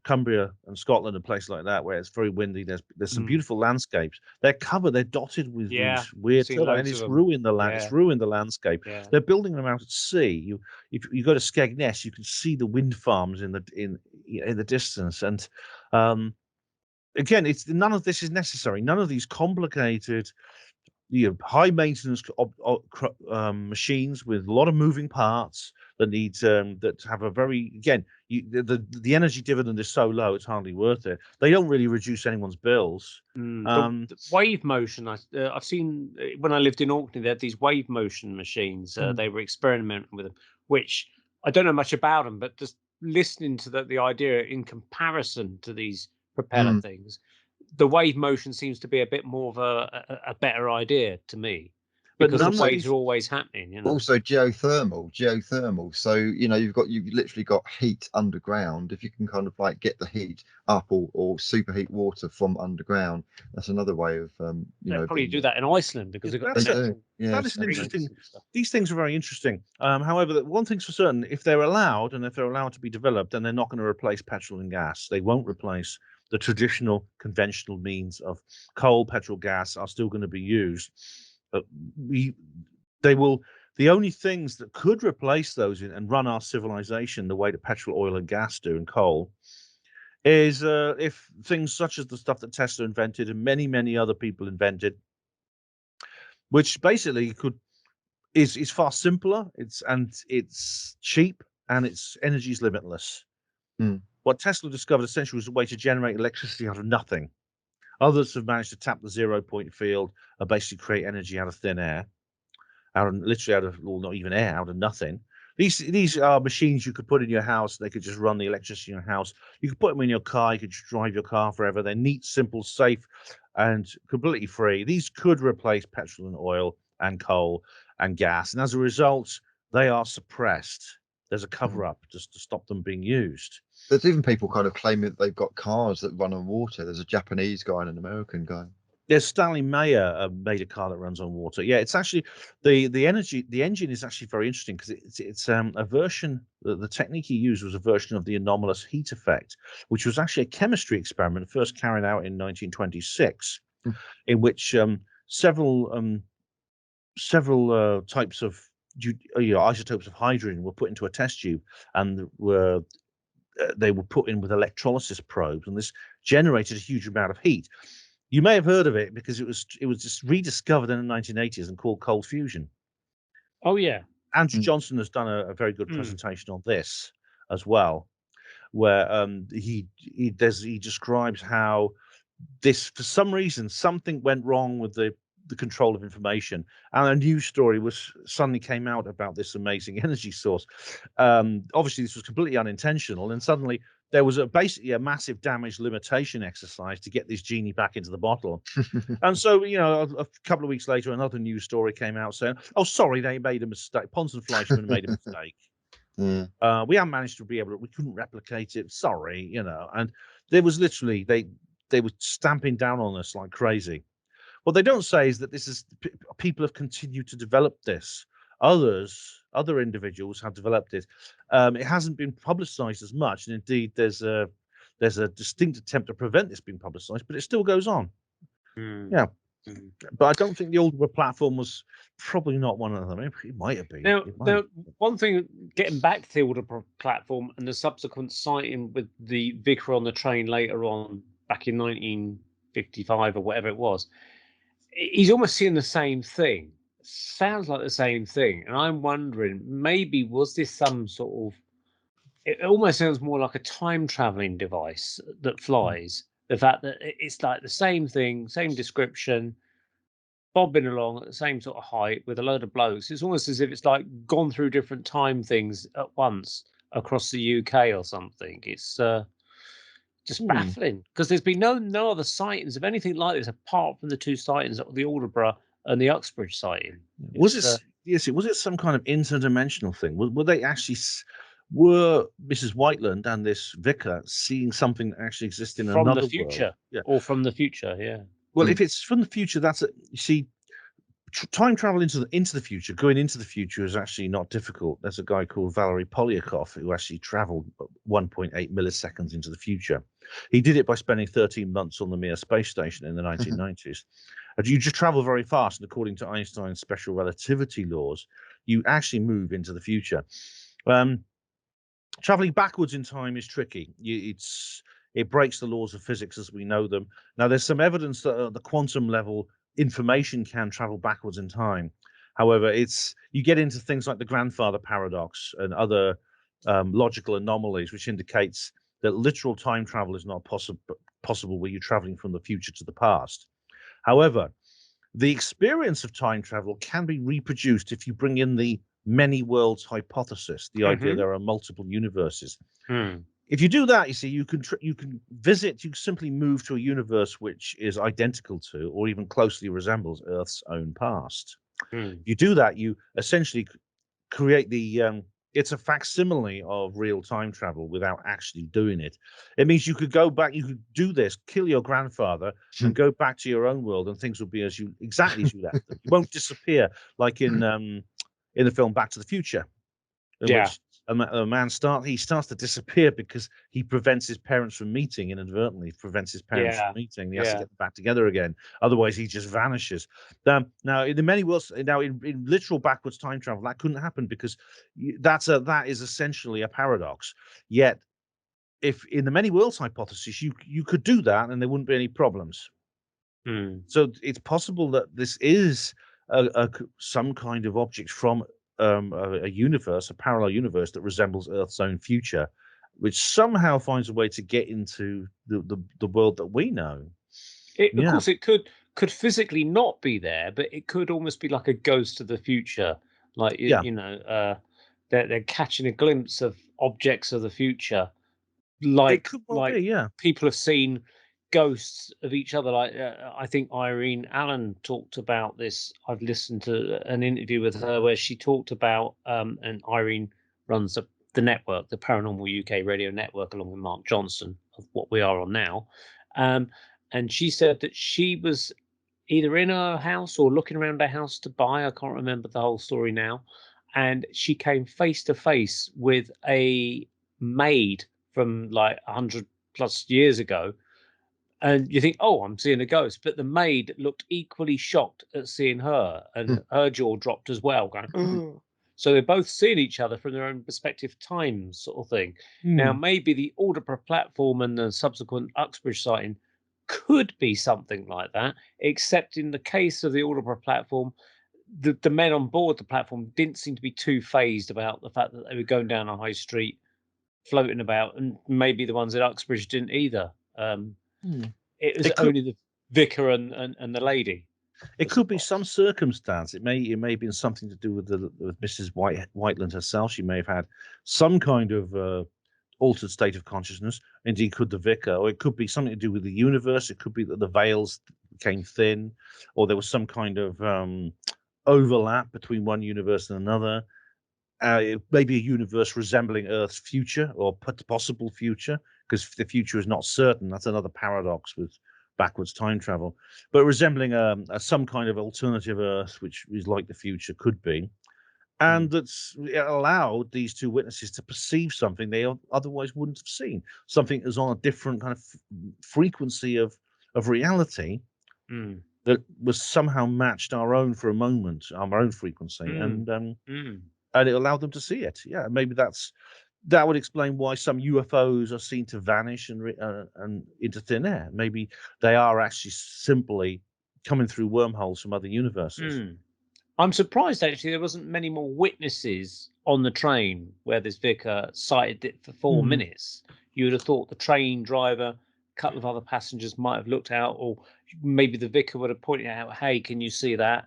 Cumbria and Scotland and places like that where it's very windy, there's some beautiful landscapes. They're dotted with these weird turbines, and it's ruined the land. It's ruined the landscape. Yeah. They're building them out at sea. If you go to Skegness, you can see the wind farms in the distance. And again, none of this is necessary. None of these complicated, high maintenance machines with a lot of moving parts that needs that have a very, again, the energy dividend is so low it's hardly worth it. They don't really reduce anyone's bills. The wave motion, I've seen when I lived in Orkney, they had these wave motion machines. They were experimenting with them, which I don't know much about them, but just listening to the idea in comparison to these propeller things, the wave motion seems to be a bit more of a better idea to me, But because none the of waves these- are always happening. You know, Also geothermal. So you've literally got heat underground. If you can kind of like get the heat up or superheat water from underground, that's another way of they probably do that in Iceland because they've got They do, natural yes. That is an springs interesting. and stuff. These things are very interesting. However, one thing's for certain: if they're allowed, and if they're allowed to be developed, then they're not going to replace petrol and gas. They won't replace the traditional, conventional means of coal, petrol, gas are still going to be used. But they will. The only things that could replace those and run our civilization the way that petrol, oil, and gas do, and coal, is if things such as the stuff that Tesla invented and many, many other people invented, which basically is far simpler. It's cheap and its energy is limitless. What Tesla discovered essentially was a way to generate electricity out of nothing. Others have managed to tap the 0-point field and basically create energy out of thin air, literally out of, well, not even air, out of nothing. These are machines you could put in your house. They could just run the electricity in your house. You could put them in your car. You could just drive your car forever. They're neat, simple, safe, and completely free. These could replace petrol and oil and coal and gas. And as a result, they are suppressed. There's a cover-up just to stop them being used. There's even people kind of claiming that they've got cars that run on water. There's a Japanese guy and an American guy. There's Stanley Mayer made a car that runs on water. Yeah, it's actually the engine is actually very interesting because it's a version. The technique he used was a version of the anomalous heat effect, which was actually a chemistry experiment first carried out in 1926, in which several types of isotopes of hydrogen were put into a test tube and they were put in with electrolysis probes, and this generated a huge amount of heat. You may have heard of it because it was just rediscovered in the 1980s and called cold fusion. Oh yeah, Andrew Johnson has done a very good presentation on this as well, where he describes how this, for some reason, something went wrong with the control of information, and a news story suddenly came out about this amazing energy source. Obviously, this was completely unintentional, and suddenly there was basically a massive damage limitation exercise to get this genie back into the bottle. And so, a couple of weeks later, another news story came out saying, "Oh, sorry, they made a mistake. Pons and Fleischmann made a mistake. We haven't managed to we couldn't replicate it. Sorry, And there was literally they were stamping down on us like crazy. What they don't say is that people have continued to develop this. Other individuals have developed it. It hasn't been publicized as much, and indeed, there's a distinct attempt to prevent this being publicized, but it still goes on. Yeah, but I don't think the Algebra platform was probably not one of them. It might have been. Now, one thing, getting back to the Algebra platform and the subsequent sighting with the vicar on the train later on, back in 1955 or whatever it was, he's almost seeing the same thing. Sounds like the same thing, and I'm wondering, maybe was this some sort of? It almost sounds more like a time traveling device that flies. The fact that it's like the same thing, same description, bobbing along at the same sort of height with a load of blokes. It's almost as if it's like gone through different time things at once across the UK or something. It's just baffling because there's been no other sightings of anything like this apart from the two sightings of the Aldeburgh and the Uxbridge sighting. Was it some kind of interdimensional thing? Were they actually? Were Mrs. Whiteland and this vicar seeing something that actually exists in from another the future, world? or from the future? Yeah. Well, if it's from the future, you see, time travel into the future, going into the future is actually not difficult. There's a guy called Valery Polyakov who actually traveled 1.8 milliseconds into the future. He did it by spending 13 months on the Mir space station in the 1990s. And you just travel very fast, and according to Einstein's special relativity laws, you actually move into the future. Traveling backwards in time is tricky. It breaks the laws of physics as we know them. Now, there's some evidence that at the quantum level, information can travel backwards in time. However, you get into things like the grandfather paradox and other logical anomalies, which indicates that literal time travel is not possible where you're traveling from the future to the past. However, the experience of time travel can be reproduced if you bring in the many worlds hypothesis, the idea there are multiple universes. If you do that, you see, you can simply move to a universe which is identical to or even closely resembles Earth's own past. You do that, you essentially create it's a facsimile of real time travel without actually doing it. It means you could go back, you could do this, kill your grandfather and go back to your own world, and things will be exactly as you left them. You won't disappear like in the film Back to the Future, in which a man starts to disappear because he prevents his parents from meeting inadvertently, from meeting. He has to get them back together again. Otherwise, he just vanishes. Now, in the many worlds, in literal backwards time travel, that couldn't happen because that is essentially a paradox. Yet, if in the many worlds hypothesis, you could do that and there wouldn't be any problems. So it's possible that this is some kind of object from a universe, a parallel universe that resembles Earth's own future, which somehow finds a way to get into the world that we know. Of course, it could physically not be there, but it could almost be like a ghost of the future. Like they're catching a glimpse of objects of the future, like people have seen ghosts of each other. Like I think Irene Allen talked about this. I've listened to an interview with her where she talked about and Irene runs the network, the Paranormal UK radio network, along with Mark Johnson, of what we are on now. And she said that she was either in her house or looking around her house to buy. I can't remember the whole story now. And she came face to face with a maid from like 100 plus years ago. And you think, oh, I'm seeing a ghost. But the maid looked equally shocked at seeing her, and her jaw dropped as well, going, oh. So they're both seeing each other from their own respective times, sort of thing. Now, maybe the Aldeburgh platform and the subsequent Uxbridge sighting could be something like that, except in the case of the Aldeburgh platform, the men on board the platform didn't seem to be too phased about the fact that they were going down a high street, floating about, and maybe the ones at Uxbridge didn't either. It was only the vicar and the lady. It could be some circumstance. It may have been something to do with Mrs. Whiteland herself. She may have had some kind of altered state of consciousness. Indeed, could the vicar, or it could be something to do with the universe. It could be that the veils became thin, or there was some kind of overlap between one universe and another. Maybe a universe resembling Earth's future or possible future, because the future is not certain. That's another paradox with backwards time travel. But resembling some kind of alternative Earth, which is like the future, could be. And that's allowed these two witnesses to perceive something they otherwise wouldn't have seen. Something that's on a different kind of frequency of reality that was somehow matched our own for a moment, our own frequency, and it allowed them to see it. Yeah, maybe that would explain why some UFOs are seen to vanish and into thin air. Maybe they are actually simply coming through wormholes from other universes. I'm surprised, actually, there wasn't many more witnesses on the train where this vicar sighted it for 4 minutes. You would have thought the train driver, a couple of other passengers might have looked out, or maybe the vicar would have pointed out, hey, can you see that?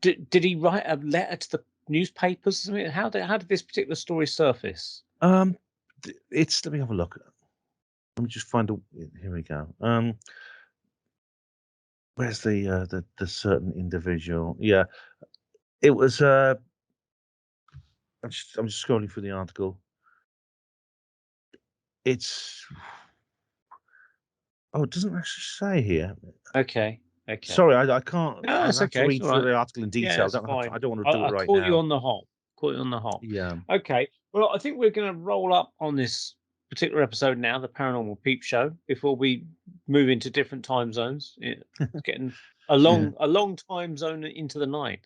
Did he write a letter to the newspapers? I mean, how did this particular story surface? Let me have a look. Let me just find here we go. Where's the certain individual? Yeah, it was. I'm just scrolling through the article. It doesn't actually say here. Okay. Sorry, I can't. No, I have to read through the article in detail. Yeah, I don't want to do it right now. Caught you on the hop. Yeah. Okay. Well, I think we're going to roll up on this particular episode now, the Paranormal Peep Show, before we move into different time zones. It's getting a long time zone into the night.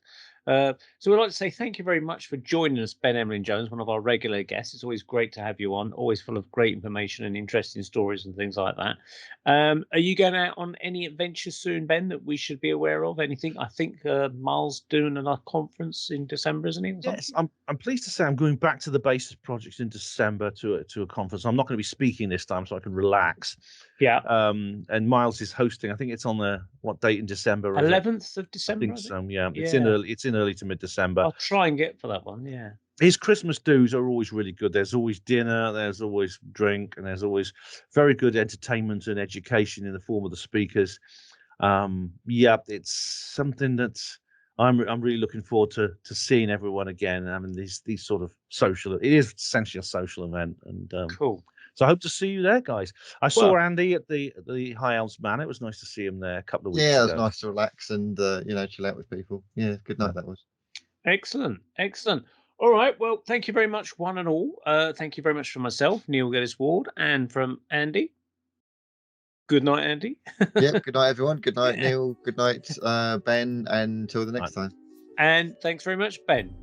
So we'd like to say thank you very much for joining us, Ben Emlyn-Jones, one of our regular guests. It's always great to have you on, always full of great information and interesting stories and things like that. Are you going out on any adventures soon, Ben, that we should be aware of? Anything? I think Miles doing a conference in December, isn't he? or Yes, something? I'm pleased to say I'm going back to the Basis Project in December to a conference. I'm not going to be speaking this time, so I can relax. Yeah. And Miles is hosting. I think it's on what date in December? Is it? 11th of I December, think so. Yeah, it's Yeah. in early to mid December. I'll try and get for that one. Yeah. His Christmas do's are always really good. There's always dinner, there's always drink, and there's always very good entertainment and education in the form of the speakers. Yeah, it's something that I'm really looking forward to seeing everyone again. I mean, these sort of social. It is essentially a social event, and Cool. so I hope to see you there, guys. I saw Well- Andy at the High Elves Manor. It was nice to see him there a couple of weeks Yeah, it ago. was nice to relax and chill out with people. Yeah, good night that was. Excellent. All right. Well, thank you very much, one and all. Thank you very much from myself, Neil Geddes Ward, and from Andy. Good night, Andy. Yeah, good night, everyone. Good night, Yeah. Neil. Good night, Ben. And until the next time. And thanks very much, Ben.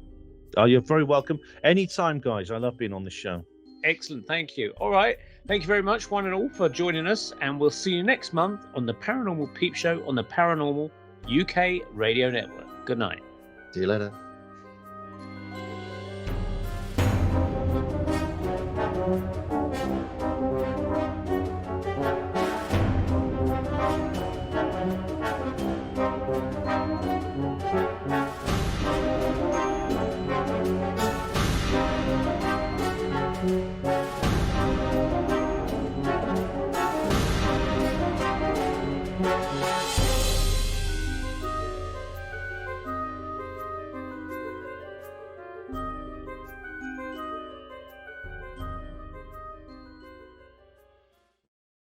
Oh, you're very welcome. Anytime, guys. I love being on this show. Excellent. Thank you. All right. Thank you very much, one and all, for joining us. And we'll see you next month on the Paranormal Peep Show on the Paranormal UK Radio Network. Good night. See you later.